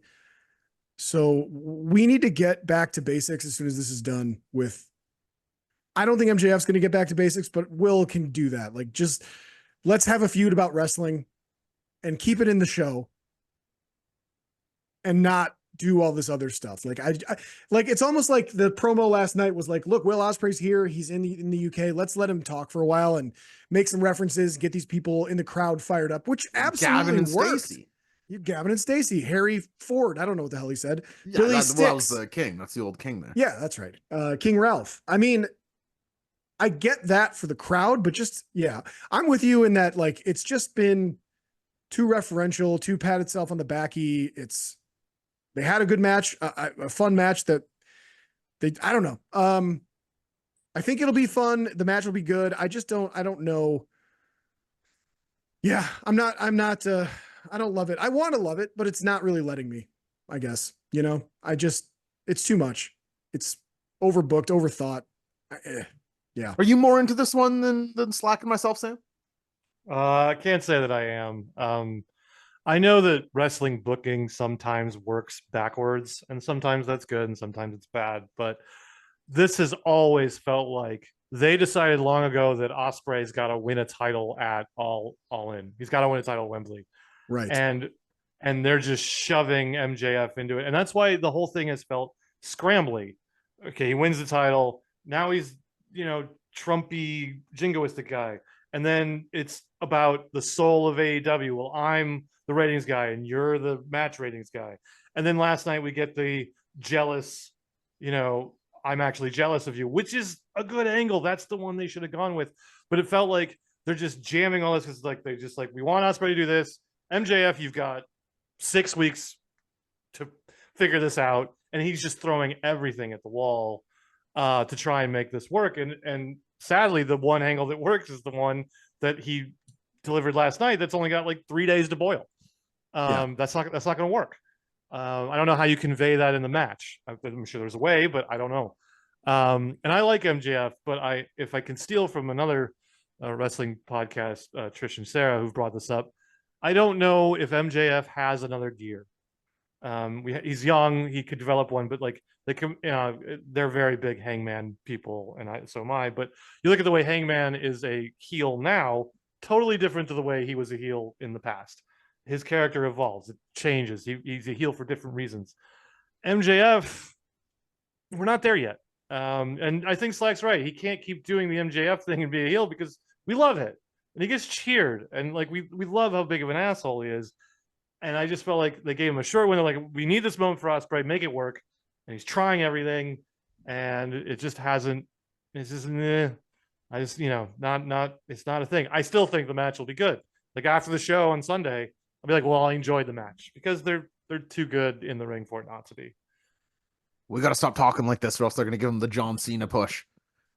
So we need to get back to basics as soon as this is done with. I don't think MJF's going to get back to basics, but Will can do that. Like, just let's have a feud about wrestling and keep it in the show and not do all this other stuff. Like, I like, it's almost like the promo last night was like, look, Will Ospreay's here. He's in the UK. Let's let him talk for a while and make some references, get these people in the crowd fired up, which absolutely Gavin and worked. Stacey. You Gavin and Stacey, Harry Ford. I don't know what the hell he said. Yeah, Billy that, well, that was Sticks. the king. That's the old king there. Yeah, that's right. King Ralph. I mean, I get that for the crowd, but just, yeah, I'm with you in that, like, it's just been too referential, too pat itself on the backy. They had a good match, a fun match that I don't know. I think it'll be fun. The match will be good. I don't know. Yeah, I don't love it. I want to love it, but it's not really letting me, I guess, it's too much. It's overbooked, overthought. Yeah. Are you more into this one than slacking myself, Sam? I can't say that I am. I know that wrestling booking sometimes works backwards, and sometimes that's good, and sometimes it's bad. But this has always felt like they decided long ago that Ospreay's got to win a title at All In. He's got to win a title at Wembley, Right. and they're just shoving MJF into it, and that's why the whole thing has felt scrambly. Okay, he wins the title. Now he's Trumpy jingoistic guy, and then it's about the soul of AEW. Well, I'm the ratings guy and you're the match ratings guy. And then last night we get the jealous, I'm actually jealous of you, which is a good angle. That's the one they should have gone with. But it felt like they're just jamming all this because we want Ospreay to do this. MJF, you've got 6 weeks to figure this out. And he's just throwing everything at the wall to try and make this work. And sadly, the one angle that works is the one that he delivered last night. That's only got like 3 days to boil. That's not going to work. I don't know how you convey that in the match. I'm sure there's a way, but I don't know. And I like MJF, but if I can steal from another wrestling podcast, Trish and Sarah, who've brought this up, I don't know if MJF has another gear. He's young; he could develop one, but like they're very big Hangman people, and so am I. But you look at the way Hangman is a heel now, totally different to the way he was a heel in the past. His character evolves, it changes. He's a heel for different reasons. MJF, we're not there yet. And I think Slack's right. He can't keep doing the MJF thing and be a heel because we love it. And he gets cheered. And like we love how big of an asshole he is. And I just felt like they gave him a short window. Like, we need this moment for Ospreay, make it work. And he's trying everything. And it just hasn't. It's just, I just, not, it's not a thing. I still think the match will be good. Like, after the show on Sunday, I'll be like, well, I enjoyed the match because they're too good in the ring for it not to be. We got to stop talking like this, or else they're going to give him the John Cena push.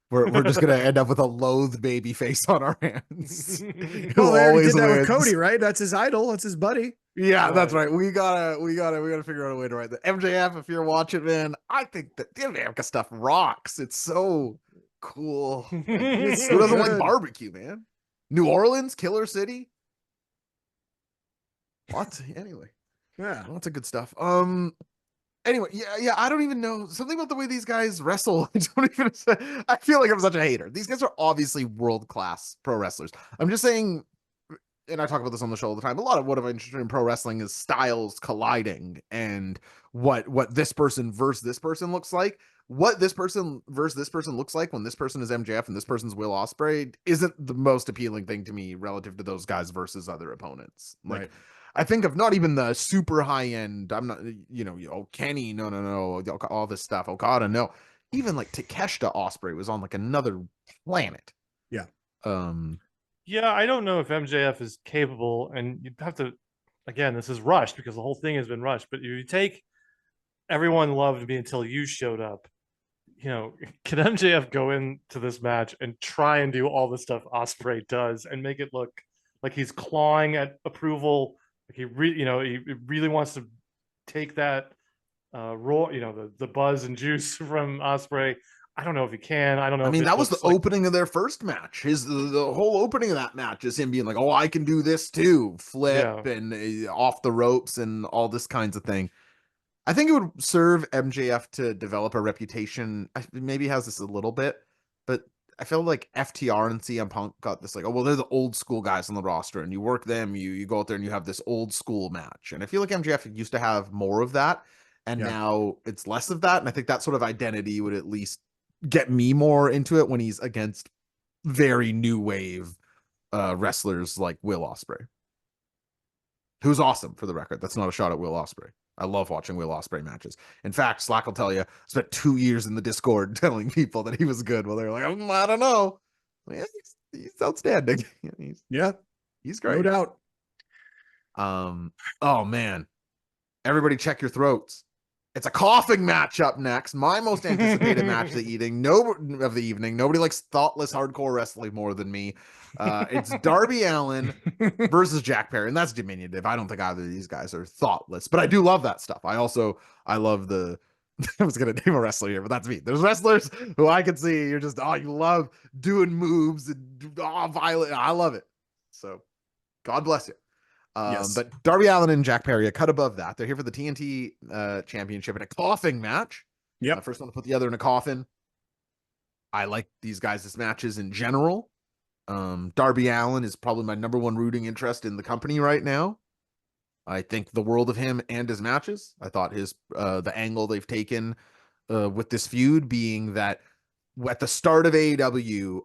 We're just going to end up with a loathed baby face on our hands. Well, they already did that with Cody, right? That's his idol. That's his buddy. Yeah, that's right. We gotta figure out a way to write that. MJF, if you're watching, man, I think that the MJF stuff rocks. It's so cool. So Who doesn't like good. barbecue, man? New Orleans, Killer City. What? Anyway, Yeah. lots of good stuff. Anyway, yeah. I don't even know something about the way these guys wrestle. I don't even. I feel like I'm such a hater. These guys are obviously world class pro wrestlers. I'm just saying, and I talk about this on the show all the time. A lot of what I'm interested in pro wrestling is styles colliding and what this person versus this person looks like. What this person versus this person looks like when this person is MJF and this person's Will Ospreay isn't the most appealing thing to me relative to those guys versus other opponents. Like, Right. I think of not even the super high end. I'm not, Kenny, no, all this stuff. Okada, no. Even like Takeshita Ospreay was on like another planet. Yeah. Yeah, I don't know if MJF is capable, and you'd have to, again, this is rushed because the whole thing has been rushed, but you take everyone loved me until you showed up. Can MJF go into this match and try and do all the stuff Ospreay does and make it look like he's clawing at approval? Like he really wants to take that raw, the buzz and juice from Ospreay. I don't know if he can. I don't know. I if mean, it that was the looks like- opening of their first match. The whole opening of that match is him being like, "Oh, I can do this too, flip Yeah. and off the ropes and all this kinds of thing." I think it would serve MJF to develop a reputation. Maybe he has this a little bit, but I feel like FTR and CM Punk got this like, oh well, they're the old school guys on the roster, and you work them, you go out there and you have this old school match. And I feel like MJF used to have more of that, and Yeah. now it's less of that. And I think that sort of identity would at least get me more into it when he's against very new wave wrestlers like Will Ospreay, who's awesome for the record. That's not a shot at Will Ospreay. I love watching Will Ospreay matches. In fact, Slack will tell you, I spent 2 years in the Discord telling people that he was good. Well, they're like, I don't know. Yeah, he's outstanding. Yeah, He's no great. doubt. Oh man, everybody check your throats. It's a coughing match up next. My most anticipated match of the evening. Nobody likes thoughtless hardcore wrestling more than me. It's Darby Allin versus Jack Perry, and that's diminutive. I don't think either of these guys are thoughtless, but I do love that stuff. I love the. I was gonna name a wrestler here, but that's me. There's wrestlers who I can see. You're just you love doing moves and violent. I love it. So, God bless you. Yes. But Darby Allin and Jack Perry, a cut above that. They're here for the TNT championship in a coughing match. Yep. First one to put the other in a coffin. I like these guys' matches in general. Darby Allin is probably my number one rooting interest in the company right now. I think the world of him and his matches. I thought his the angle they've taken with this feud being that at the start of AEW,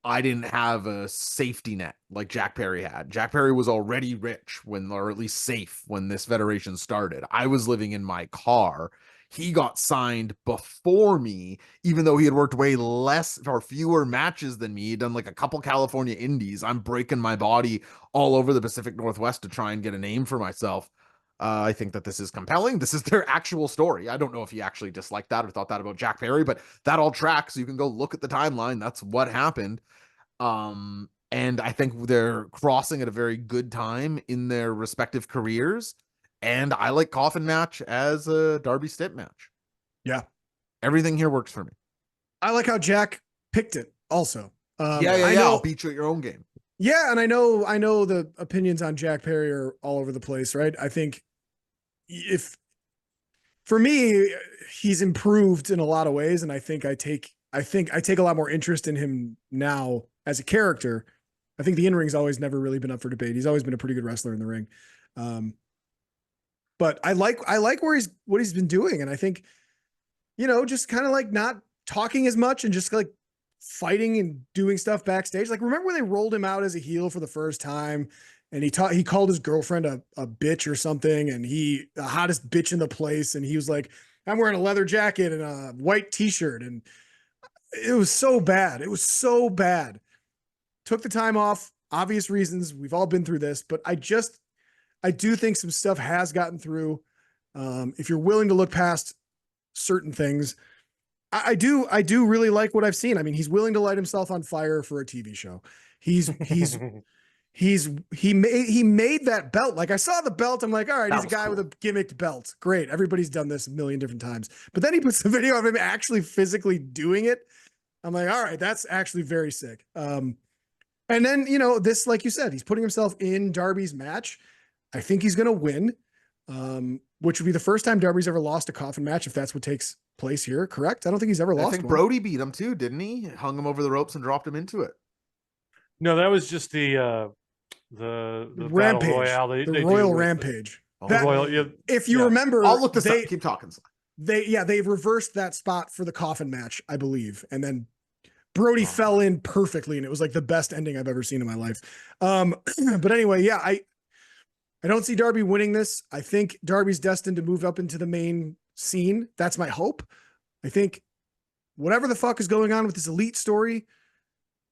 I didn't have a safety net like Jack Perry had. Jack Perry was already rich or at least safe when this federation started. I was living in my car. He got signed before me, even though he had worked way less or fewer matches than me. He'd done like a couple California indies. I'm breaking my body all over the Pacific Northwest to try and get a name for myself. I think that this is compelling. This is their actual story. I don't know if he actually disliked that or thought that about Jack Perry, but that all tracks. You can go look at the timeline. That's what happened. And I think they're crossing at a very good time in their respective careers. And I like coffin match as a Darby Stitt match. Yeah. Everything here works for me. I like how Jack picked it also. Yeah. I'll beat you at your own game. Yeah, and I know the opinions on Jack Perry are all over the place, right? I think for me, he's improved in a lot of ways, and I think I take a lot more interest in him now as a character. I think the in-ring's always never really been up for debate. He's always been a pretty good wrestler in the ring. But I like what he's been doing, and I think, just kind of like not talking as much and just like fighting and doing stuff backstage. Like, remember when they rolled him out as a heel for the first time and he called his girlfriend a bitch or something, and the hottest bitch in the place, and he was like, I'm wearing a leather jacket and a white t-shirt, and it was so bad. It was so bad. Took the time off, obvious reasons. We've all been through this, but I do think some stuff has gotten through. If you're willing to look past certain things, I do really like what I've seen. I mean, he's willing to light himself on fire for a TV show. He made that belt. Like, I saw the belt. I'm like, all right, he's a guy with a gimmicked belt. Great. Everybody's done this a million different times. But then he puts the video of him actually physically doing it. I'm like, all right, that's actually very sick. And then, this, like you said, he's putting himself in Darby's match. I think he's going to win, which would be the first time Darby's ever lost a coffin match, if that's what takes place here. Correct? I don't think he's ever lost. I think one. Brody beat him too, didn't he? Hung him over the ropes and dropped him into it. No, that was just the Rampage, Battle Royale. the Royal Rampage. If you remember, I'll look this up. Keep talking. They reversed that spot for the coffin match, I believe, and then Brody fell in perfectly, and it was like the best ending I've ever seen in my life. But anyway, yeah, I don't see Darby winning this. I think Darby's destined to move up into the main scene. That's my hope. I think whatever the fuck is going on with this elite story,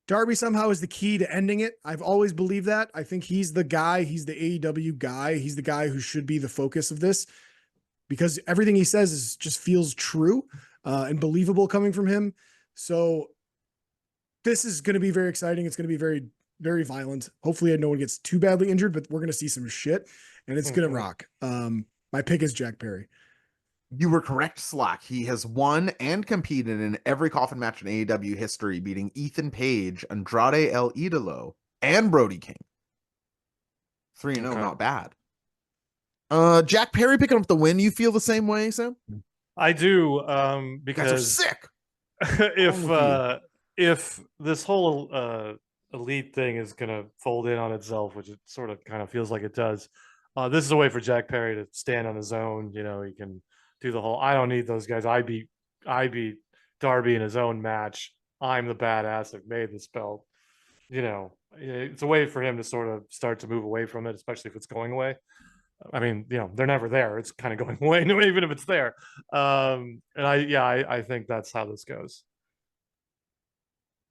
Darby somehow is the key to ending it. I've always believed that. I think he's the guy. He's the AEW guy. He's the guy who should be the focus of this, because everything he says just feels true and believable coming from him. So this is going to be very exciting. It's going to be very, very violent. Hopefully no one gets too badly injured, but we're going to see some shit, and it's going to rock. My pick is Jack Perry. You were correct, Slack. He has won and competed in every coffin match in AEW history, beating Ethan Page, Andrade El Idolo, and Brody King. 3-0, Okay. not bad. Jack Perry picking up the win. You feel the same way, Sam? I do, You guys are because sick. Wrong with if this whole elite thing is gonna fold in on itself, which it sort of kind of feels like it does, this is a way for Jack Perry to stand on his own. You know, he can do the whole I don't need those guys. I beat Darby in his own match. I'm the badass that made this belt. You know, it's a way for him to sort of start to move away from it, especially if it's going away. I mean, you know, they're never there. It's kind of going away, even if it's there. And I think that's how this goes.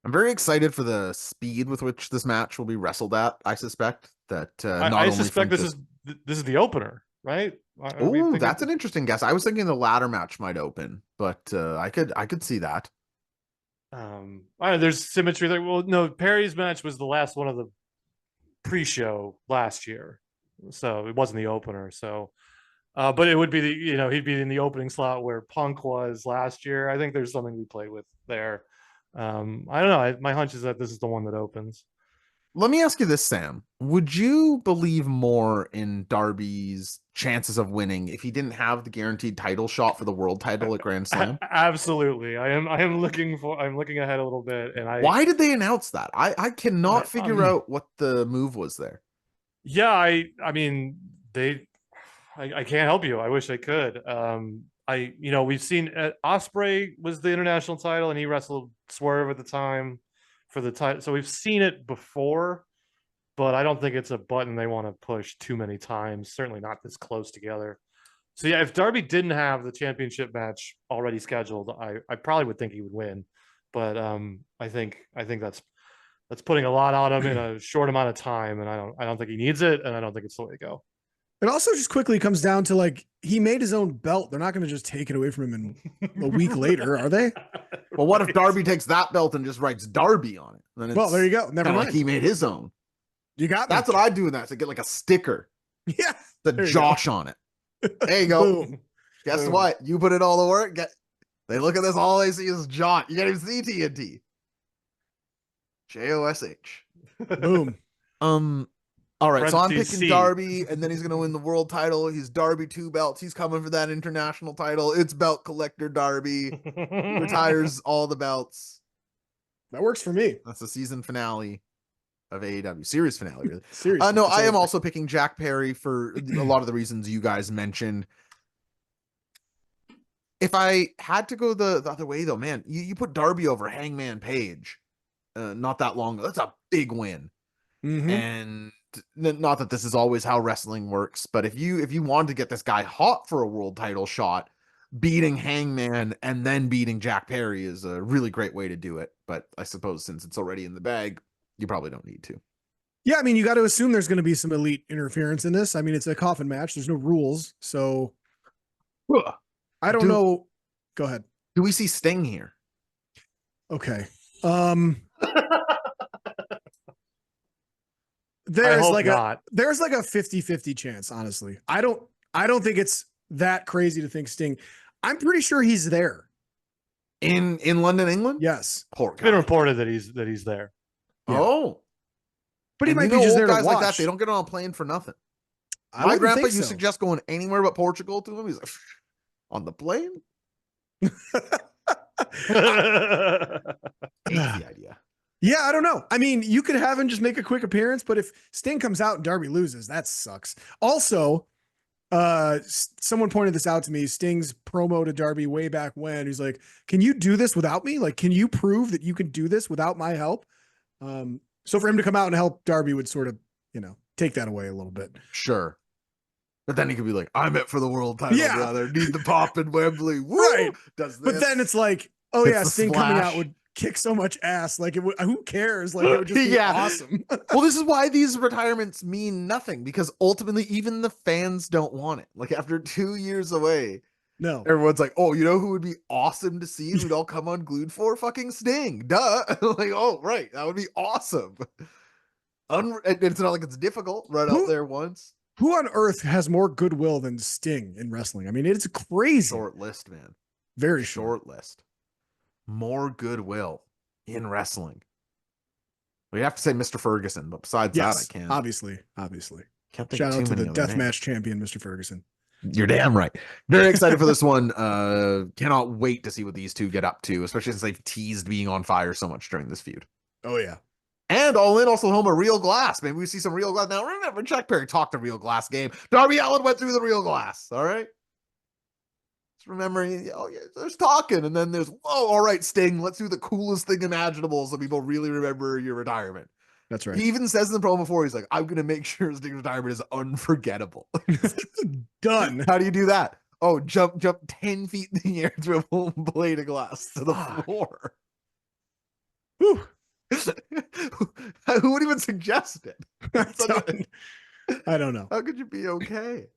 I'm very excited for the speed with which this match will be wrestled at. I suspect that I suspect this is the opener, right? Oh, that's an interesting guess. I was thinking the ladder match might open, but I could see that. There's symmetry there. Well, no, Perry's match was the last one of the pre-show last year, so it wasn't the opener. So, but it would be he'd be in the opening slot where Punk was last year. I think there's something we played with there. I don't know. My hunch is that this is the one that opens. Let me ask you this, Sam. Would you believe more in Darby's chances of winning if he didn't have the guaranteed title shot for the world title at Grand Slam? Absolutely. I'm looking ahead a little bit. And why did they announce that? I cannot figure out what the move was there. Yeah, I mean, I can't help you. I wish I could. We've seen Ospreay was the international title and he wrestled Swerve at the time for the title. So we've seen it before, but I don't think it's a button they want to push too many times, certainly not this close together. So yeah, if Darby didn't have the championship match already scheduled, I probably would think he would win. But I think that's putting a lot on him in a short amount of time, and I don't think he needs it, and I don't think it's the way to go. It also just quickly comes down to like he made his own belt. They're not going to just take it away from him in a week later, are they? Well, what if Darby takes that belt and just writes Darby on it? Then well, there you go. Never mind. Like he made his own. You got that's what I do in that. To get like a sticker. Yeah. The Josh on it. There you go. Boom. Guess Boom. What? You put in all the work. They look at this. All they see is Josh. You can't even see TNT. JOSH. Boom. All right, so I'm picking Darby, and then he's going to win the world title. He's Darby 2 belts. He's coming for that international title. It's belt collector Darby. He retires all the belts. That works for me. That's the season finale of AEW. Series finale, really. Series. No, I am also picking Jack Perry for a lot of the reasons you guys mentioned. If I had to go the other way, though, man, you put Darby over Hangman Page not that long ago. That's a big win. Mm-hmm. And not that this is always how wrestling works, but if you wanted to get this guy hot for a world title shot, beating Hangman and then beating Jack Perry is a really great way to do it. But I suppose since it's already in the bag, you probably don't need to. Yeah, I mean, you got to assume there's going to be some elite interference in this. I mean, it's a coffin match. There's no rules. So I don't know. Go ahead. Do we see Sting here? Okay. There's like a 50-50 chance, honestly. I don't think it's that crazy to think Sting. I'm pretty sure he's there. In London, England? Yes. It's been reported that he's there. Yeah. Oh. But he might be just there to watch. Like that, they don't get on a plane for nothing. My grandpa, you suggest going anywhere but Portugal to him? He's like, on the plane? The idea. Yeah, I don't know. I mean, you could have him just make a quick appearance, but if Sting comes out and Darby loses, that sucks. Also, someone pointed this out to me. Sting's promo to Darby way back when. He's like, "Can you do this without me? Like, can you prove that you can do this without my help?" So for him to come out and help Darby would sort of, take that away a little bit. Sure. But then he could be like, I'm it for the world title, brother. Need the pop in Wembley. Woo! Right. Does this. But then it's like, oh yeah, Sting coming out would kick so much ass. Like, who cares? Like, it would just be awesome. Well, this is why these retirements mean nothing, because ultimately even the fans don't want it. Like, after 2 years away, no, everyone's like, oh, you know who would be awesome to see? We'd all come unglued for? Fucking Sting. Duh. Like, oh, right. That would be awesome. It's not like it's difficult. Right out there once. Who on earth has more goodwill than Sting in wrestling? I mean, it's crazy. Short list, man. Very short. Short list. More goodwill in wrestling. We have to say Mr. Ferguson, but besides that, I can't. Obviously. Can't think Shout of out too to the many other names. deathmatch champion, Mr. Ferguson. You're damn right. Very excited for this one. Cannot wait to see what these two get up to, especially since they've teased being on fire so much during this feud. Oh yeah. And All In also home of Real Glass. Maybe we see some Real Glass. Now remember, Jack Perry talked the Real Glass game. Darby Allin went through the Real Glass. All right. Just remember, oh yeah, there's talking, and then there's, oh, all right, Sting, let's do the coolest thing imaginable so people really remember your retirement. That's right. He even says in the promo before, he's like, I'm gonna make sure Sting's retirement is unforgettable. Done. How do you do that? Oh, jump 10 feet in the air through a full blade of glass to the floor. Whew. Who would even suggest it? I don't know. How could you be okay?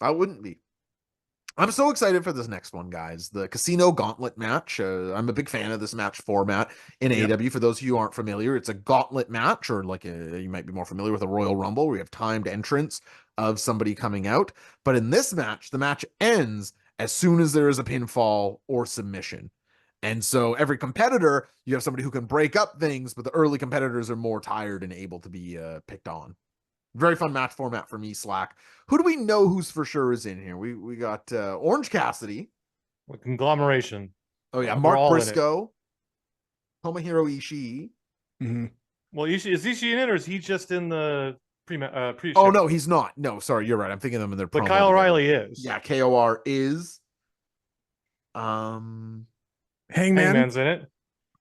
I wouldn't be. I'm so excited for this next one, guys. The Casino Gauntlet match. I'm a big fan of this match format in AEW. For those of you who aren't familiar, it's a gauntlet match, or like you might be more familiar with a Royal Rumble, where you have timed entrance of somebody coming out. But in this match, the match ends as soon as there is a pinfall or submission. And so every competitor, you have somebody who can break up things, but the early competitors are more tired and able to be picked on. Very fun match format for me, Slack. Who do we know who's for sure is in here? We got Orange Cassidy. With conglomeration. Oh yeah, We're Mark all in it. Briscoe. Tomohiro Ishii. Mm-hmm. Well, is Ishii in it, or is he just in the pre? Oh no, he's not. No, sorry, you're right. I'm thinking of them in their. But promo Kyle together. O'Reilly is. Yeah, KOR is. Hangman. Hangman's in it.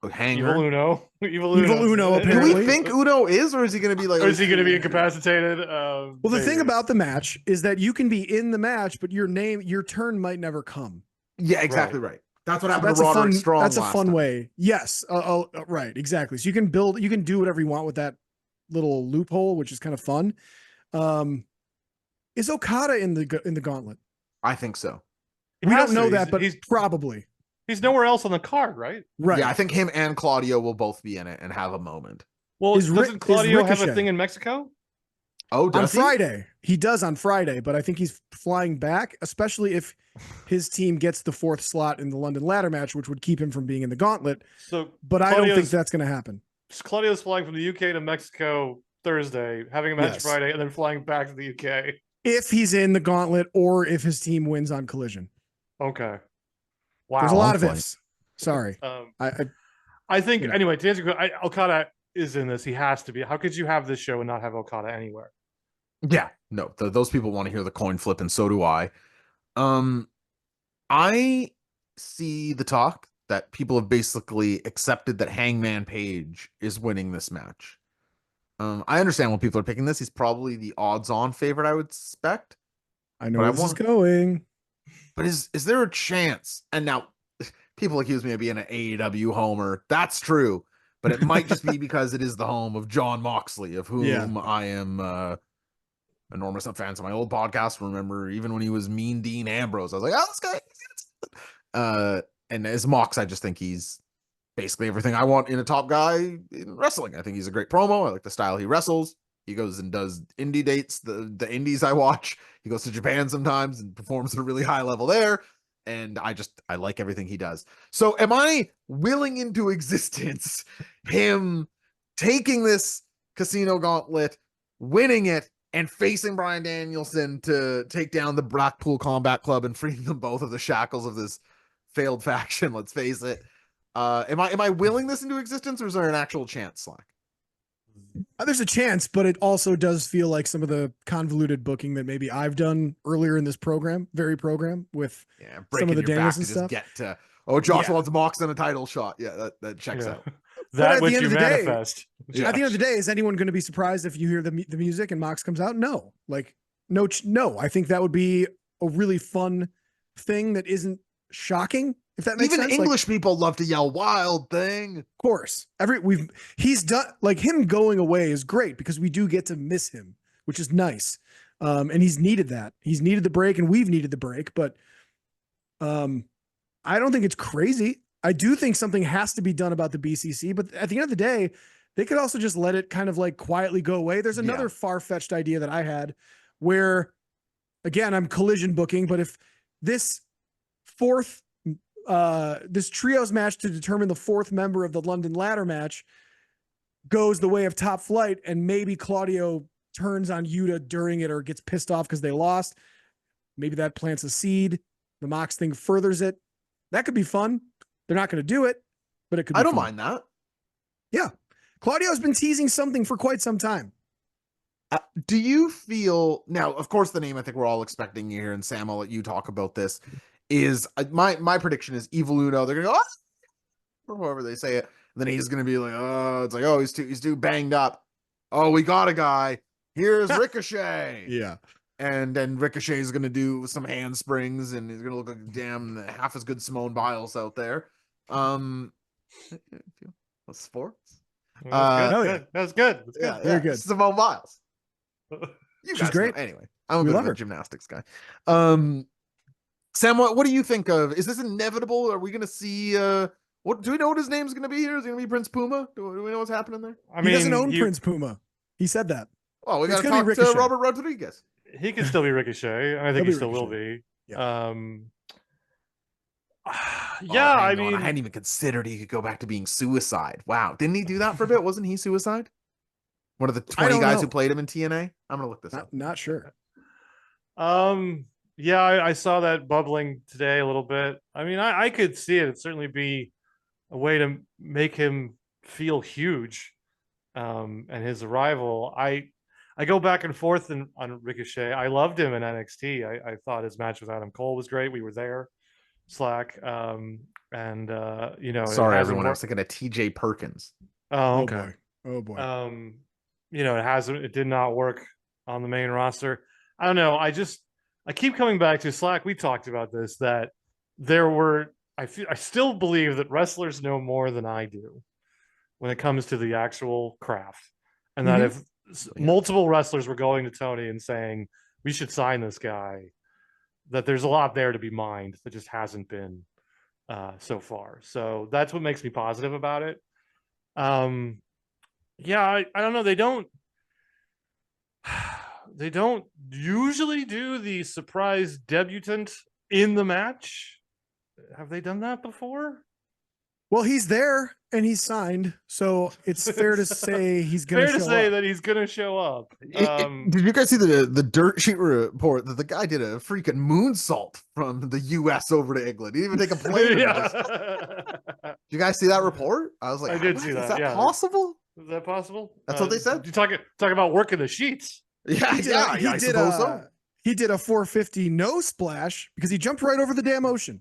Hanger. Evil Uno. Evil Uno, Do apparently. we think Uno is, or is he going to be like? Or is he going to be incapacitated? Well, the thing about the match is that you can be in the match, but your turn might never come. Yeah, exactly right. That's what happened That's to a Roderick fun. Strong. That's a last fun time. way. Yes. Right. Exactly. So you can do whatever you want with that little loophole, which is kind of fun. Is Okada in the gauntlet? I think so. We don't know that, but he's probably. He's nowhere else on the card, right? Right. Yeah, I think him and Claudio will both be in it and have a moment. Well, doesn't Claudio have a Ricochet thing in Mexico? Oh, does on Friday. He does on Friday, but I think he's flying back, especially if his team gets the 4th slot in the London ladder match, which would keep him from being in the gauntlet. So, but I don't think that's going to happen. Claudio's flying from the UK to Mexico Thursday, having a match Friday, and then flying back to the UK. If he's in the gauntlet or if his team wins on Collision. Okay. Wow. There's a lot of ifs. Sorry. I think, anyway, to answer your question, Okada is in this. He has to be. How could you have this show and not have Okada anywhere? Yeah, no, those people want to hear the coin flip, and so do I. I see the talk that people have basically accepted that Hangman Page is winning this match. I understand when people are picking this. He's probably the odds-on favorite, I would suspect. I know where this is going. But is there a chance? And now people accuse me of being an AEW homer. That's true. But it might just be because it is the home of Jon Moxley, of whom I am enormous fans of my old podcast. Remember, even when he was Mean Dean Ambrose, I was like, oh, this guy. And as Mox, I just think he's basically everything I want in a top guy in wrestling. I think he's a great promo. I like the style he wrestles. He goes and does indie dates, the indies I watch. He goes to Japan sometimes and performs at a really high level there. And I like everything he does. So am I willing into existence him taking this Casino Gauntlet, winning it, and facing Bryan Danielson to take down the Blackpool Combat Club and freeing them both of the shackles of this failed faction? Let's face it. Am I willing this into existence, or is there an actual chance, Slack? There's a chance, but it also does feel like some of the convoluted booking that maybe I've done earlier in this program, with some of the Danielson stuff. Get to, Josh wants Mox in a title shot. Yeah, that checks out. That which you manifest. At the end of the day, is anyone going to be surprised if you hear the music and Mox comes out? No, no. I think that would be a really fun thing that isn't shocking. If that makes sense. Even English people love to yell "Wild Thing." Of course, he's done, like, him going away is great because we do get to miss him, which is nice. And he's needed that. He's needed the break, and we've needed the break. But I don't think it's crazy. I do think something has to be done about the BCC. But at the end of the day, They could also just let it kind of like quietly go away. There's another Yeah. far-fetched idea that I had where, again, I'm collision booking, but if this this trios match to determine the fourth member of the London ladder match goes the way of Top Flight, and maybe Claudio turns on Yuta during it or gets pissed off because they lost, maybe that plants a seed. The Mox thing furthers it. That could be fun. They're not going to do it, but it could be I don't fun. mind that. Claudio's been teasing something for quite some time. Do you feel now? Of course, the name I think we're all expecting here, and Sam, I'll let you talk about this. Is my prediction is Evil Uno. They're gonna go, or however they say it. And then he's gonna be like, oh, it's like, oh, he's too banged up. Oh, we got a guy. Here's Ricochet. Yeah. And then Ricochet is gonna do some handsprings, and he's gonna look like damn half as good Simone Biles out there. Sports. That's hell good. yeah. That's good. That's good. Yeah, Very good. Simone Biles. You She's guys great. know. Anyway, I'm a We bit love of a her. gymnastics guy. Sam, what do you think of? Is this inevitable? Are we going to see? What do we know? What his name's going to be here? Is it going to be Prince Puma? Do we know what's happening there? I He doesn't mean, own Prince Puma. He said that. Well, we It's got to gonna be talk to Ricochet. Robert Rodriguez. he could still be Ricochet. And I He'll think be he still will Ricochet. be. Yeah. Oh, Yeah, I hang on. mean, I hadn't even considered he could go back to being Suicide. Wow, didn't he do that for a bit? Wasn't he Suicide? One of the 20 don't guys know. who played him in TNA. I'm gonna look this up. Not sure. yeah, I saw that bubbling today a little bit. I mean, I could see it. It'd certainly be a way to make him feel huge. And his arrival, I go back and forth on Ricochet. I loved him in NXT. I thought his match with Adam Cole was great. We were there, Slack. And you know, it Sorry, hasn't everyone. I was worked- thinking of TJ Perkins. Oh, Oh okay. boy. Oh boy. You know, it did not work on the main roster. I don't know. I keep coming back to Slack. We talked about this, that I still believe that wrestlers know more than I do when it comes to the actual craft. And that if multiple wrestlers were going to Tony and saying, we should sign this guy, that there's a lot there to be mined that just hasn't been so far. So that's what makes me positive about it. Yeah, I don't know. They don't usually do the surprise debutant in the match. Have they done that before? Well, he's there and he's signed, so it's fair to say he's going Fair to show say up. that he's gonna show up. Did you guys see the dirt sheet report that the guy did a freaking moonsault from the U.S. over to England? He didn't even take a plane. Yeah. Did you guys see that report? I was like, I did "What? see Is that, that yeah. possible? Is that possible? That's what they said. You talk about working the sheets. Yeah, He did, I suppose so. he did a 450 no splash because he jumped right over the damn ocean.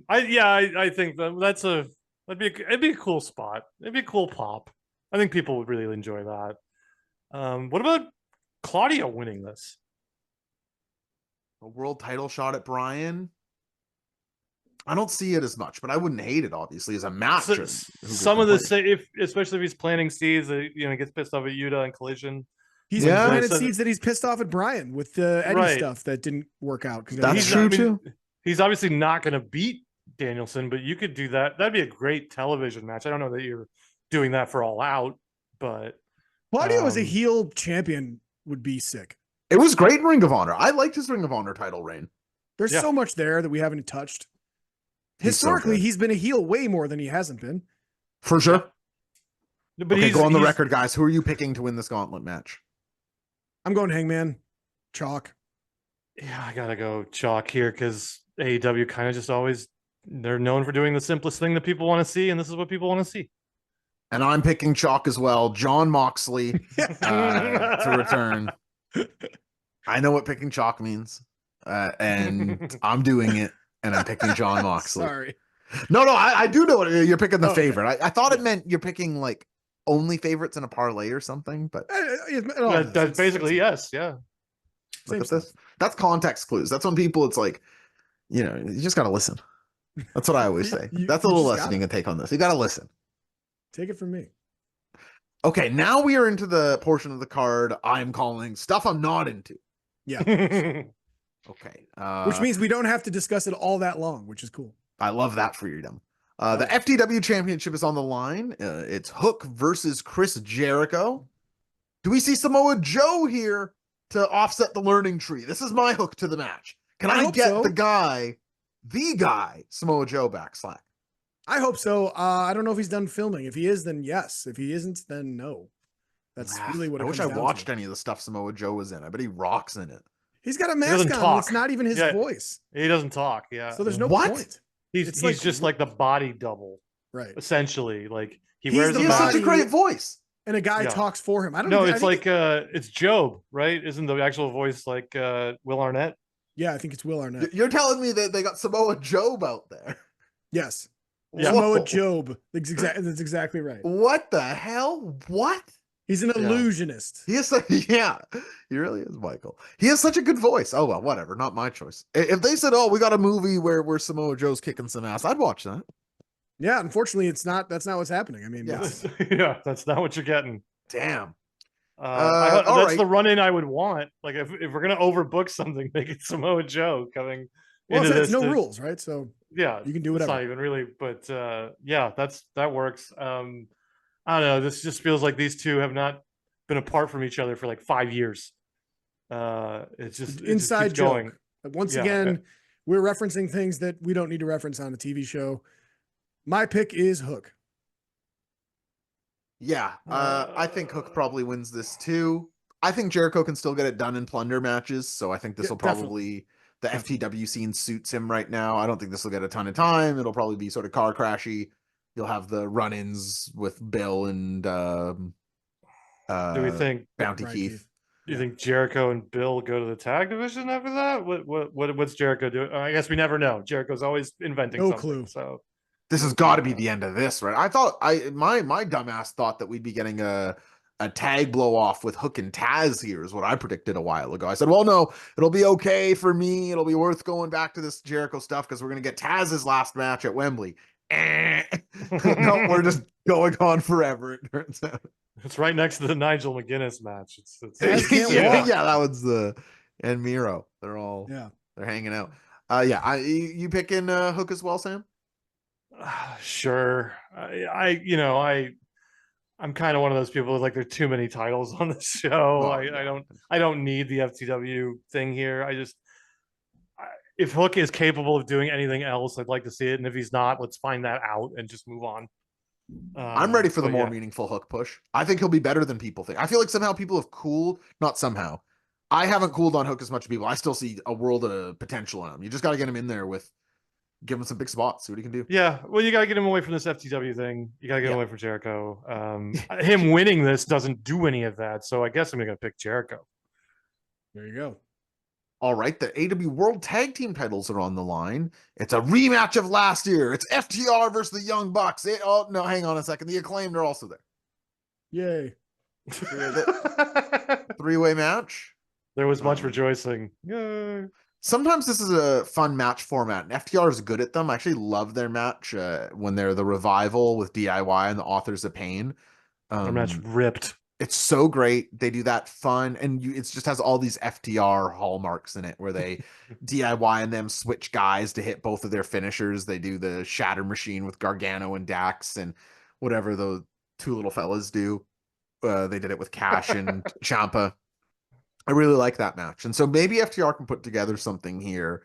I think it'd be a cool spot. It'd be a cool pop. I think people would really enjoy that. What about Claudio winning this? A world title shot at Brian. I don't see it as much, but I wouldn't hate it. Obviously, as a match. So, and who could some of the complain? especially if he's planting seeds, gets pissed off at Yuta and Collision. He's Yeah. planted So- seeds that he's pissed off at Brian with the Eddie Right. stuff that didn't work out. That's He's true not- too. He's obviously not going to beat Danielson, but you could do that. That'd be a great television match. I don't know that you're doing that for All Out, but Claudio as a Um, heel champion would be sick. It was great in Ring of Honor. I liked his Ring of Honor title reign. There's Yeah. so much there that we haven't touched. He's so Historically, good. he's been a heel way more than he hasn't been. For sure. but Okay, go on the he's- record, guys. Who are you picking to win this gauntlet match? I'm going Hangman, chalk. Yeah, I gotta go chalk here because AEW kind of just always they're known for doing the simplest thing that people want to see, and this is what people want to see. And I'm picking chalk as well. John Moxley to return. I know what picking chalk means, and I'm doing it. And I'm picking John Moxley. Sorry. No, I do know what you're picking the Okay. favorite. I thought it meant you're picking like only favorites in a parlay or something, but That's basically yes, yeah. look Same at this. That's context clues. That's when people, it's like, you just got to listen. That's what I always say. You- That's a you little just lesson gotta. you can take on this. You got to listen. Take it from me. Okay, now we are into the portion of the card I'm calling stuff I'm not into. Okay. Which means we don't have to discuss it all that long, which is cool. I love that freedom. The FTW Championship is on the line. It's Hook versus Chris Jericho. Do we see Samoa Joe here to offset the learning tree? This is my hook to the match. Can I hope get so. the guy, Samoa Joe back, Slack? I hope so. I don't know if he's done filming. If he is, then yes. If he isn't, then no. That's really what it I wish comes I down watched to. any of the stuff Samoa Joe was in. I bet he rocks in it. He's got a doesn't mask on. And it's talk. not even his Yeah. voice. He doesn't talk. Yeah. So there's no What? point. he's it's just like the body double, Right. essentially. Like he He's wears the He a has such a mask. body- great voice. And a guy Yeah. talks for him. I don't No, know. it's like it's Job, right? Isn't the actual voice like Will Arnett? Yeah, I think it's Will Arnett. You're telling me that they got Samoa Job out there? Yes. Yeah. Samoa Whoa. Job. That's exactly right. What the hell? What? He's an Yeah. illusionist. He is, yeah, he really is, Michael. He has such a good voice. Oh well, whatever, not my choice. If they said, "Oh, we got a movie where Samoa Joe's kicking some ass," I'd watch that. Yeah, unfortunately, that's not what's happening. I mean, Yeah. it's- Yeah, that's not what you're getting. Damn. That's all right. the run-in I would want. Like if we're gonna overbook something, make it Samoa Joe coming well, into it's this. no rules, right? So Yeah, you can do it's whatever. not even really, but yeah, that works. I don't know. This just feels like these two have not been apart from each other for like 5 years. It's just Inside keeps going. joke. Once Yeah. again, we're referencing things that we don't need to reference on a TV show. My pick is Hook. Yeah, I think Hook probably wins this too. I think Jericho can still get it done in plunder matches, so I think this Yeah, will probably the FTW scene suits him right now. I don't think this will get a ton of time. It'll probably be sort of car crashy. You'll have the run-ins with Bill and Do we think? Bounty Right, Keith. Do you think Jericho and Bill go to the tag division after that? What's Jericho doing? I guess we never know. Jericho's always inventing No something. clue. So This has got to be the end of this, right? I thought my dumbass thought that we'd be getting a tag blow off with Hook and Taz here is what I predicted a while ago. I said, well, no, it'll be okay for me. It'll be worth going back to this Jericho stuff because we're gonna get Taz's last match at Wembley. No, we're just going on forever. It turns out. it's right next to the Nigel McGuinness match. Taz can't yeah, walk. yeah, that was and Miro. They're hanging out. Yeah, you picking Hook as well, Sam? Sure. I'm kind of one of those people like there are too many titles on the show. Oh, I don't need the FTW thing here. If Hook is capable of doing anything else, I'd like to see it. And if he's not, let's find that out and just move on. I'm ready for the but more yeah. meaningful Hook push. I think he'll be better than people think. I feel like somehow people have cooled, not somehow. I haven't cooled on Hook as much as people. I still see a world of potential in him. You just got to get him in there give him some big spots, see what he can do. Yeah, well, you got to get him away from this FTW thing. You got to get him Yeah. away from Jericho. Him winning this doesn't do any of that. So I guess I'm going to pick Jericho. There you go. All right, the AW World Tag Team titles are on the line. It's a rematch of last year. It's FTR versus the Young Bucks. Oh, no, hang on a second. The Acclaimed are also there. Yay. Three-way match. There was much rejoicing. Yay. Sometimes this is a fun match format, and FTR is good at them. I actually love their match when they're the Revival with DIY and the Authors of Pain. Their match ripped. It's so great. They do that fun, and it just has all these FTR hallmarks in it, where they DIY and them switch guys to hit both of their finishers. They do the Shatter Machine with Gargano and Dax, and whatever the two little fellas do. They did it with Cash and Ciampa. I really like that match, and so maybe FTR can put together something here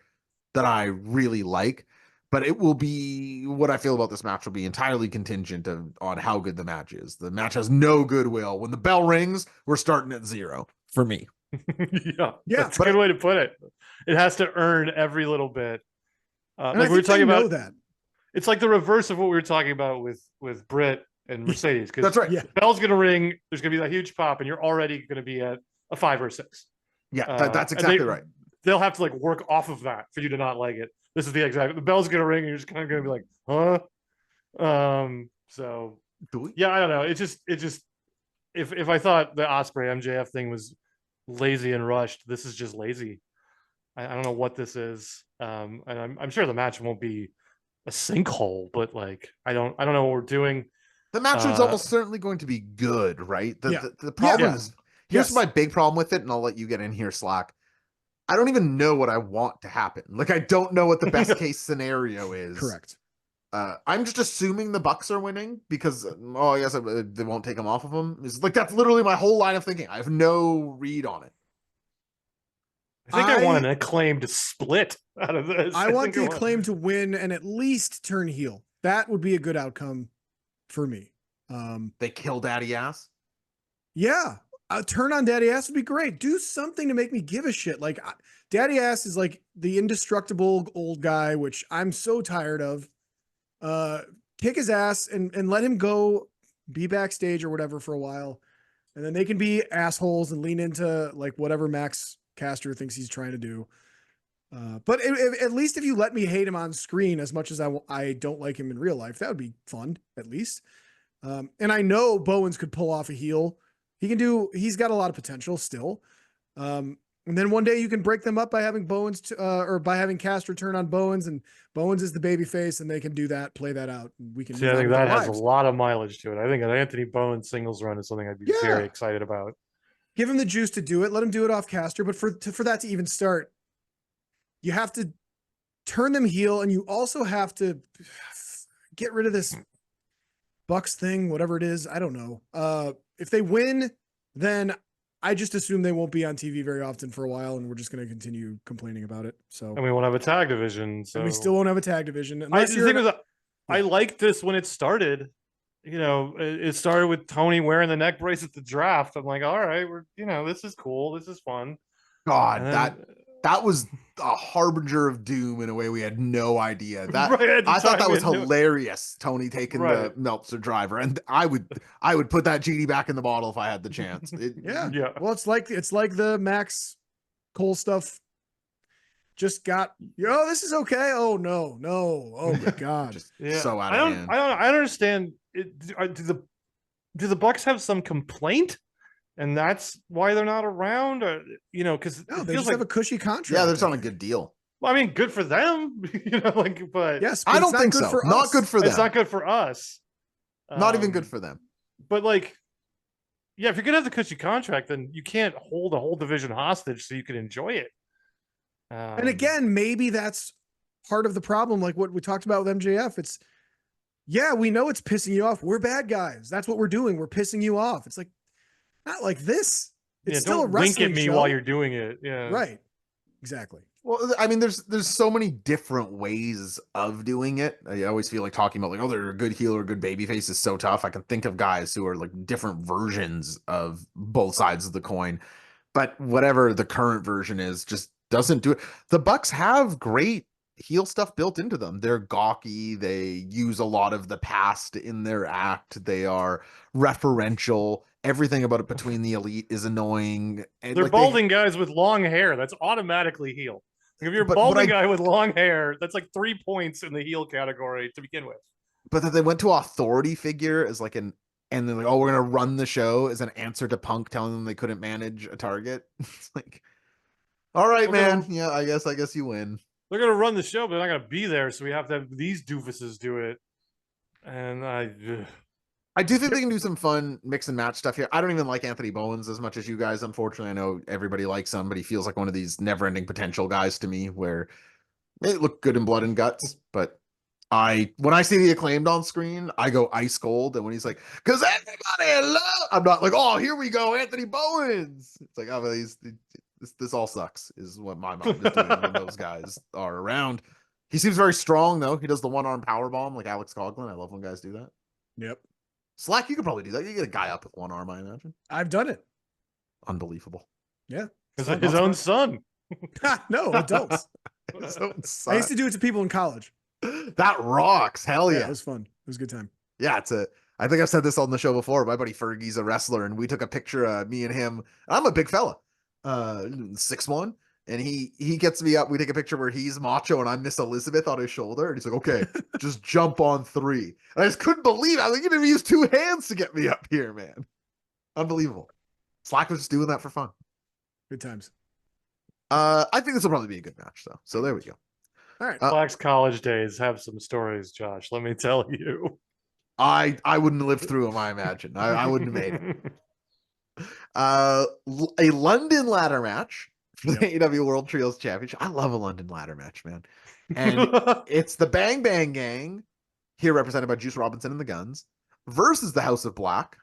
that I really like. But it will be what I feel about this match will be entirely contingent on how good the match is. The match has no goodwill. When the bell rings, we're starting at 0 for me. Yeah, Yeah, that's a good way to put it. It has to earn every little bit. And Like I we were think they talking know about, that. it's like the reverse of what we were talking about with Britt and Mercedes. Because That's right. Yeah. bell's gonna ring, there's gonna be that huge pop, and you're already gonna be at a 5 or 6. Yeah, that's And exactly right. They'll have to like work off of that for you to not like it. This is the bell's gonna ring, and you're just kind of gonna be like, huh? So Do we? yeah, I don't know. It just if I thought the Osprey MJF thing was lazy and rushed, this is just lazy. I don't know what this is. And I'm sure the match won't be a sinkhole, but like I don't know what we're doing. The match is almost certainly going to be good, right? Yeah. The problem Yeah. is, here's Yes. my big problem with it, and I'll let you get in here, Slack. I don't even know what I want to happen. Like, I don't know what the best case scenario is. Correct. I'm just assuming the Bucks are winning because I guess they won't take them off of them. It's like that's literally my whole line of thinking. I have no read on it. I think I want an Acclaim to split out of this. I want think the Acclaim to win and at least turn heel. That would be a good outcome for me. They kill Daddy Ass. Yeah, a turn on Daddy Ass would be great. Do something to make me give a shit. Like Daddy Ass is like the indestructible old guy, which I'm so tired of. Kick his ass and let him go be backstage or whatever for a while. And then they can be assholes and lean into like whatever Max Caster thinks he's trying to do. But at least if you let me hate him on screen as much as I don't like him in real life, that would be fun at least. And I know Bowens could pull off a heel. He's got a lot of potential still. And then one day you can break them up by having Bowens or by having Caster turn on Bowens, and Bowens is the baby face, and they can do that, play that out. We can. See, I think that has a lot of mileage to it. I think an Anthony Bowens singles run is something I'd be very excited about. Give him the juice to do it. Let him do it off Caster. But for that to even start, you have to turn them heel, and you also have to get rid of this Bucks thing, whatever it is. I don't know. If they win, then I just assume they won't be on TV very often for a while, and we're just going to continue complaining about it. So, and we won't have a tag division. So and we still won't have a tag division. I liked this when it started. You know, it started with Tony wearing the neck brace at the draft. I'm like, all right, this is cool. This is fun. God, that was a harbinger of doom in a way we had no idea. That I thought that was hilarious. Tony taking the Meltzer driver, and I would put that genie back in the bottle if I had the chance. Yeah. Well, it's like the Max Cole stuff. Just got this is okay. Oh no, oh my god, just so out of hand. I don't understand. Do the Bucks have some complaint? And that's why they're not around, because they just have a cushy contract. Yeah, they're on a good deal. Well, I mean, good for them, but yes, I don't think so. Not good for them. It's not good for us. Not even good for them. But if you're gonna have the cushy contract, then you can't hold a whole division hostage so you can enjoy it. And again, maybe that's part of the problem. Like what we talked about with MJF. It's we know it's pissing you off. We're bad guys. That's what we're doing. We're pissing you off. It's like. Not like this. It's still a wrestling wink at me show. while you're doing it. Yeah. Right. Exactly. Well, I mean, there's so many different ways of doing it. I always feel like talking about they're a good heel or a good babyface is so tough. I can think of guys who are like different versions of both sides of the coin, but whatever the current version is, just doesn't do it. The Bucks have great heel stuff built into them. They're gawky. They use a lot of the past in their act. They are referential. Everything about it between the elite is annoying. And they're balding guys with long hair. That's automatically heel. If you're a balding guy with long hair, that's like 3 points in the heel category to begin with. But that they went to authority figure as and they're like, we're gonna run the show as an answer to Punk telling them they couldn't manage a target. It's like, all right, man. Yeah, I guess you win. They're gonna run the show, but they're not gonna be there, so we have to have these doofuses do it. And I do think they can do some fun mix and match stuff here. I don't even like Anthony Bowens as much as you guys, unfortunately. I know everybody likes him, but he feels like one of these never-ending potential guys to me where they look good in blood and guts. But when I see the Acclaimed on screen, I go ice cold. And when he's like, because everybody love, I'm not like, oh, here we go, Anthony Bowens. It's like, oh, this all sucks, is what my mind is doing when those guys are around. He seems very strong, though. He does the one-arm power bomb like Alex Coughlin. I love when guys do that. Yep. Slack, you could probably do that. You get a guy up with one arm, I imagine. I've done it. Unbelievable. Yeah. His own son. No, adults. His own son. I used to do it to people in college. That rocks. Hell yeah. It was fun. It was a good time. Yeah, I think I've said this on the show before. My buddy Fergie's a wrestler, and we took a picture, me and him. I'm a big fella. 6'1". And he gets me up. We take a picture where he's macho and I'm Miss Elizabeth on his shoulder. And he's like, okay, just jump on 3. And I just couldn't believe it. I was like, you didn't even use 2 hands to get me up here, man. Unbelievable. Slack was just doing that for fun. Good times. I think this will probably be a good match, though. So there we go. All right. Slack's college days have some stories, Josh. Let me tell you. I wouldn't live through them, I imagine. I wouldn't have made it. A London ladder match. For the AEW World Trios Championship. I love a London ladder match, man. And it's the Bang Bang Gang here represented by Juice Robinson and the Guns, versus the House of Black,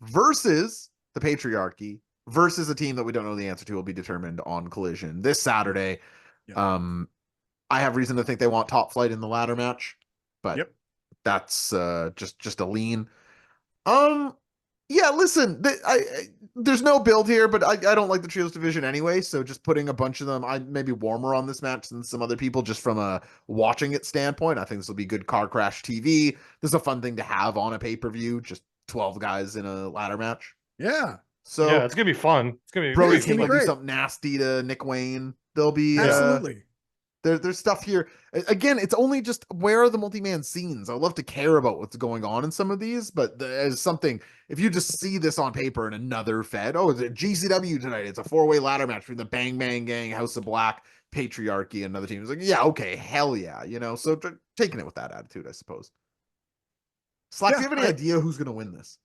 versus the Patriarchy, versus a team that we don't know the answer to will be determined on Collision this Saturday. Yep. I have reason to think they want Top Flight in the ladder match, but Yep. that's just a lean. Yeah, listen, there's no build here, but I don't like the trios division anyway, so just putting a bunch of them, I may be warmer on this match than some other people just from a watching it standpoint. I think this will be good car crash TV. This is a fun thing to have on a pay-per-view, just 12 guys in a ladder match. Yeah. So yeah, it's gonna be fun. It's gonna be Brody it's gonna King be will do great. something nasty to Nick Wayne. There'll be Absolutely. there's stuff here. Again, it's only just where are the multi-man scenes? I love to care about what's going on in some of these, but as something, if you just see this on paper in another Fed, oh, it's a GCW tonight. It's a 4-way ladder match between the Bang Bang Gang, House of Black, Patriarchy, and another team. It's like, yeah, okay, hell yeah, So taking it with that attitude, I suppose. Slack, do you have any idea who's going to win this?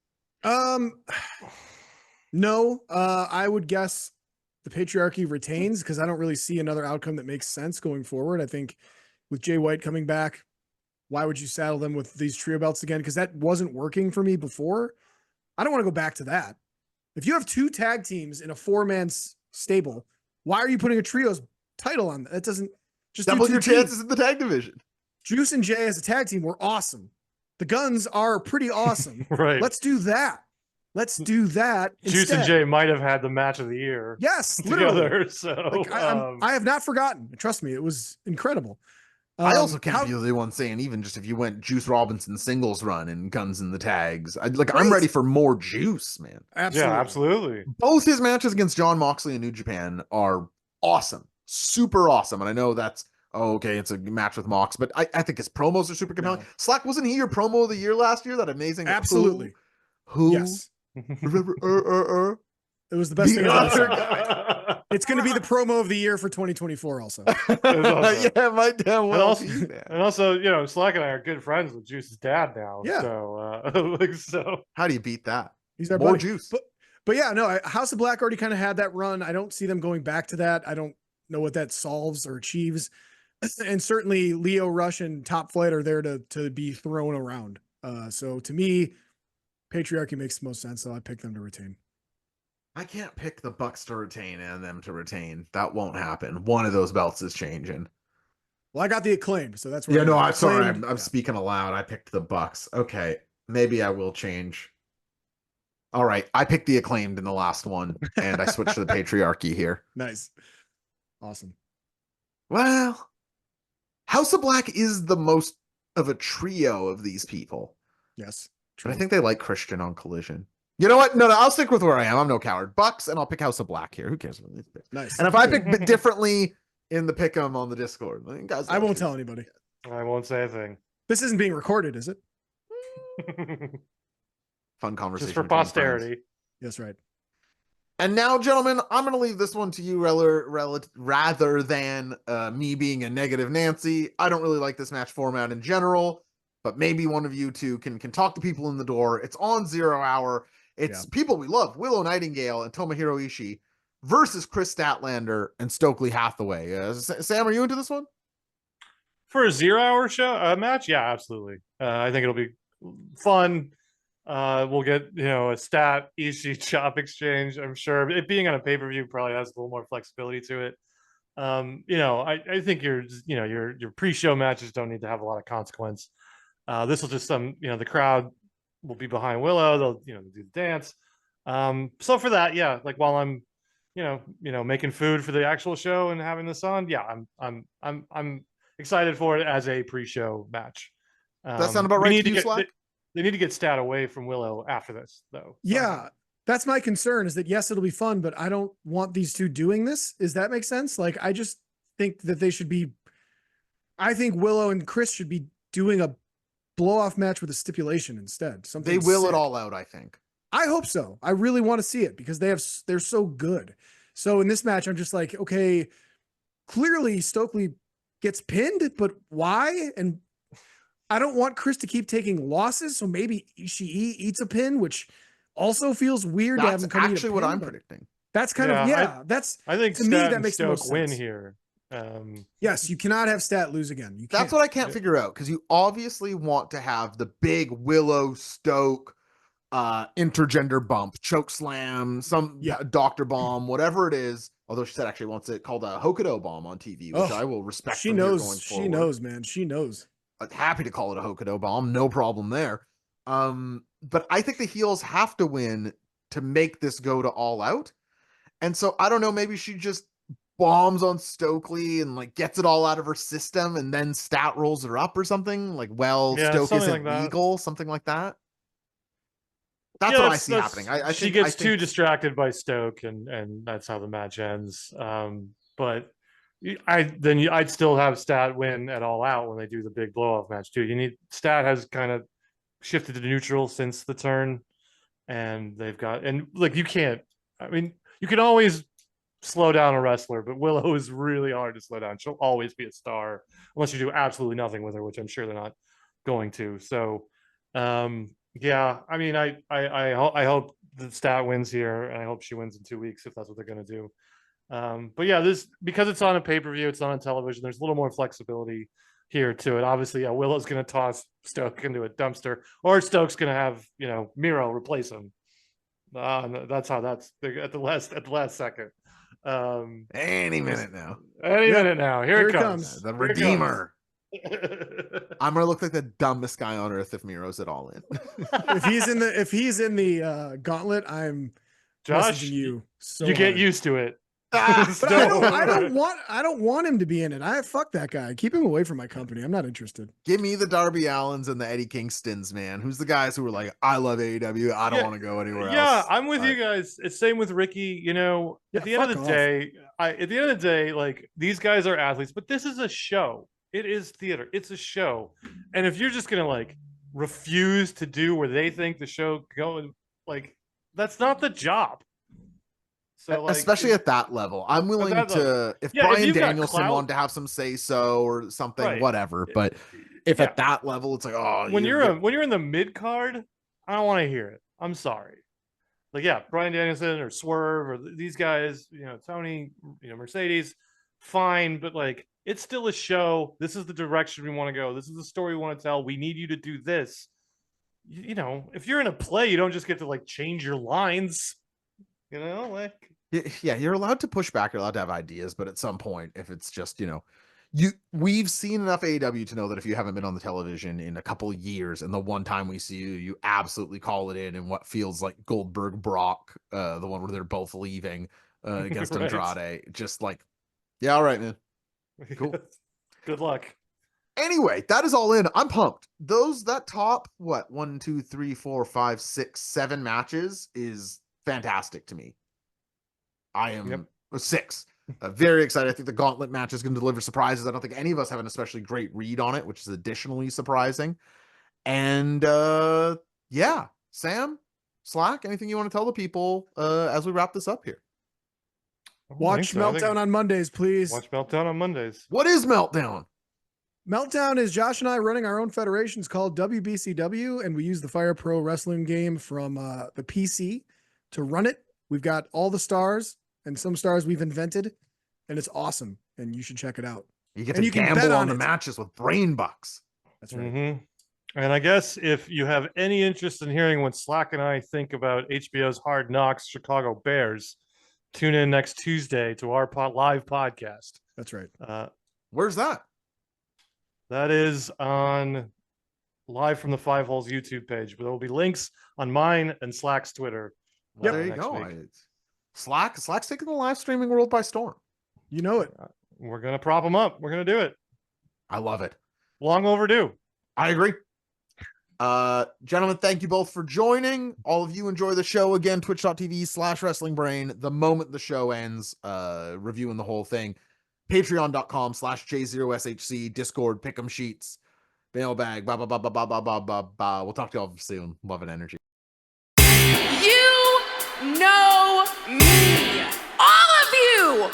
No, I would guess the Patriarchy retains because I don't really see another outcome that makes sense going forward. I think with Jay White coming back, why would you saddle them with these trio belts again? Because that wasn't working for me before. I don't want to go back to that. If you have 2 tag teams in a 4-man stable, why are you putting a trios title on that? That doesn't just double your teams. chances in the tag division. Juice and Jay as a tag team were awesome. The Guns are pretty awesome. right. Let's do that. Let's do that. Juice instead. and Jay might have had the match of the year. Yes, literally. Together. So Like, I have not forgotten. Trust me, it was incredible. I also can't be the one saying, even just if you went Juice Robinson singles run and Guns in the tags, I'm ready for more Juice, man. Absolutely. Yeah, absolutely. Both his matches against John Moxley and New Japan are awesome, super awesome. And I know that's, okay, it's a match with Mox, but I think his promos are super compelling. No. Slack, wasn't he your promo of the year last year? That amazing. Absolutely. Who? Yes. It was the best thing The I've ever other seen. guy. It's going to be the promo of the year for 2024 also. awesome. Yeah, my damn And well. also, be that. and also, Slack and I are good friends with Juice's dad now. Yeah. So, How do you beat that? He's our More buddy. Juice. But yeah, no, House of Black already kind of had that run. I don't see them going back to that. I don't know what that solves or achieves. And certainly Leo Rush and Top Flight are there to be thrown around. So to me, Patriarchy makes the most sense. So I pick them to retain. I can't pick the Bucks to retain and them to retain. That won't happen. One of those belts is changing. Well, I got the Acclaimed, so that's where Yeah, no, I'm sorry. Acclaimed, I'm speaking aloud. I picked the Bucks. Okay, maybe I will change. All right, I picked the Acclaimed in the last one, and I switched to the Patriarchy here. Nice. Awesome. Well, House of Black is the most of a trio of these people. Yes. But I think they like Christian on Collision. You know what? No, I'll stick with where I am. I'm no coward. Bucks, and I'll pick House of Black here. Who cares about these picks? Nice. And if I pick differently in the pick'em on the Discord, guys, I won't tell anybody. I won't say a thing. This isn't being recorded, is it? Fun conversation. Just for between friends. posterity. Yes, right. And now, gentlemen, I'm going to leave this one to you rather than me being a negative Nancy. I don't really like this match format in general, but maybe one of you two can talk to people in the door. It's on 0 Hour. It's people we love, Willow Nightingale and Tomohiro Ishii versus Chris Statlander and Stokely Hathaway. Sam, are you into this one? For a 0 hour show match? Yeah, absolutely. I think it'll be fun. We'll get a stat Ishii chop exchange. I'm sure it being on a pay-per-view probably has a little more flexibility to it. I think your pre-show matches don't need to have a lot of consequence. This will just the crowd will be behind Willow. They'll do the dance. So for that, yeah, like while I'm making food for the actual show and having this on, yeah, I'm excited for it as a pre-show match. That sound about right to you, Slack? They need to get Stat away from Willow after this, though. Yeah, that's my concern is that, yes, it'll be fun, but I don't want these two doing this. Does that make sense? Like, I just think that I think Willow and Chris should be doing a blow-off match with a stipulation instead. Something they will sick. it all out, I think. I hope so. I really want to see it because they're so good. So in this match, I'm just like, okay, clearly Stokely gets pinned, but why? And I don't want Chris to keep taking losses, so maybe Ishii eats a pin, which also feels weird to have That's him coming actually to what pin, I'm but predicting. That's kind of I think to Stat me that and makes the Stoke most win sense. here. Yes, you cannot have Stat lose again. You That's can't. what I can't figure out, because you obviously want to have the big Willow Stoke intergender bump, choke slam, some Dr. Bomb, whatever it is. Although she said actually wants it called a Hokuto bomb on TV, which I will respect. She knows. She knows, man. She knows. Happy to call it a Hokuto bomb, no problem there. But I think the heels have to win to make this go to All Out. And so I don't know, maybe she just bombs on Stokely and like gets it all out of her system, and then Stat rolls her up or something. Like, Stoke isn't legal, something like that. That's what I see happening. I she gets too distracted by Stoke, and that's how the match ends. But I'd still have Stat win at All Out when they do the big blow off match too. Stat has kind of shifted to neutral since the turn, and you can't. I mean, you can always slow down a wrestler, but Willow is really hard to slow down. She'll always be a star unless you do absolutely nothing with her, which I'm sure they're not going to. So. Yeah, I mean, I hope the Stat wins here, and I hope she wins in 2 weeks if that's what they're going to do. But yeah, because it's on a pay-per-view, it's not on television. There's a little more flexibility here to it. Obviously, Willow's going to toss Stoke into a dumpster, or Stoke's going to have Miro replace him. That's how that's at the last second. Any minute now. Minute now. Here it comes. The Redeemer. I'm gonna look like the dumbest guy on earth if Miro's at All In. if he's in the gauntlet, I'm Josh. You get used to it. But I don't want him to be in it. Fuck that guy. Keep him away from my company. I'm not interested. Give me the Darby Allins and the Eddie Kingstons, man. Who's the guys who were like, I love AEW. I don't want to go anywhere else. Yeah, I'm with you guys. It's same with Ricky. At the end of the day, like, these guys are athletes, but this is a show. It is theater. It's a show. And if you're just going to like refuse to do where they think the show going, like, that's not the job. So like, especially at that level, I'm willing to, if Bryan Danielson wanted to have some say so or something, whatever. But if at that level, it's like, when you're in the mid card, I don't want to hear it. I'm sorry. Like, Bryan Danielson or Swerve or these guys, Tony, Mercedes, fine. But like, it's still a show. This is the direction we want to go. This is the story we want to tell. We need you to do this. If you're in a play, you don't just get to like change your lines. You're allowed to push back. You're allowed to have ideas, but at some point, if it's just we've seen enough AEW to know that if you haven't been on the television in a couple of years, and the one time we see you absolutely call it in what feels like Goldberg Brock, the one where they're both leaving against Andrade, just like, all right, man. Cool. Good luck. Anyway, that is All In. I'm pumped. That top 1, 2, 3, 4, 5, 6, 7 matches is fantastic to me. I am 6. Very excited. I think the Gauntlet match is going to deliver surprises. I don't think any of us have an especially great read on it, which is additionally surprising. And Sam, Slack, anything you want to tell the people as we wrap this up here? Watch Meltdown on Mondays, please. Watch Meltdown on Mondays. What is Meltdown? Meltdown is Josh and I running our own federation. It's called WBCW, and we use the Fire Pro Wrestling game from the PC to run it. We've got all the stars and some stars we've invented, and it's awesome, and you should check it out. You get to gamble on the matches with brain bucks. That's right. Mm-hmm. And I guess if you have any interest in hearing what Slack and I think about HBO's Hard Knocks Chicago Bears, tune in next Tuesday to our live podcast. That's right. Where's that? That is on live from the Five Holes YouTube page, but there will be links on mine and Slack's Twitter. There you go. Slack's taking the live streaming world by storm. You know it. We're going to prop them up. We're going to do it. I love it. Long overdue. I agree. Gentlemen, thank you both for joining. All of you enjoy the show again, twitch.tv/wrestlingbrain. The moment the show ends, reviewing the whole thing. Patreon.com/J0SHC, Discord, Pick'em Sheets, mailbag, blah, blah, blah, blah, blah, blah, blah, blah, blah. We'll talk to y'all soon. Love and energy. You know me. All of you.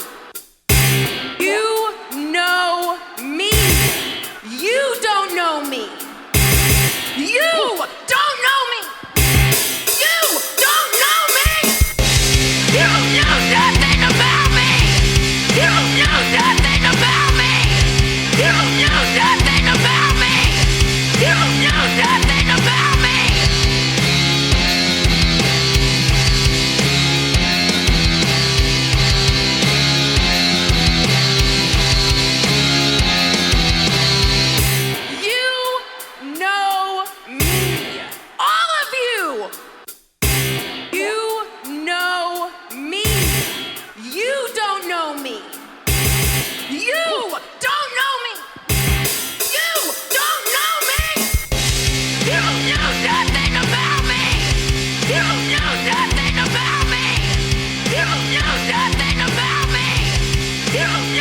You know me. You don't know me. You don't know me. You don't know me. You know nothing about me. You know nothing about me.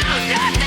You should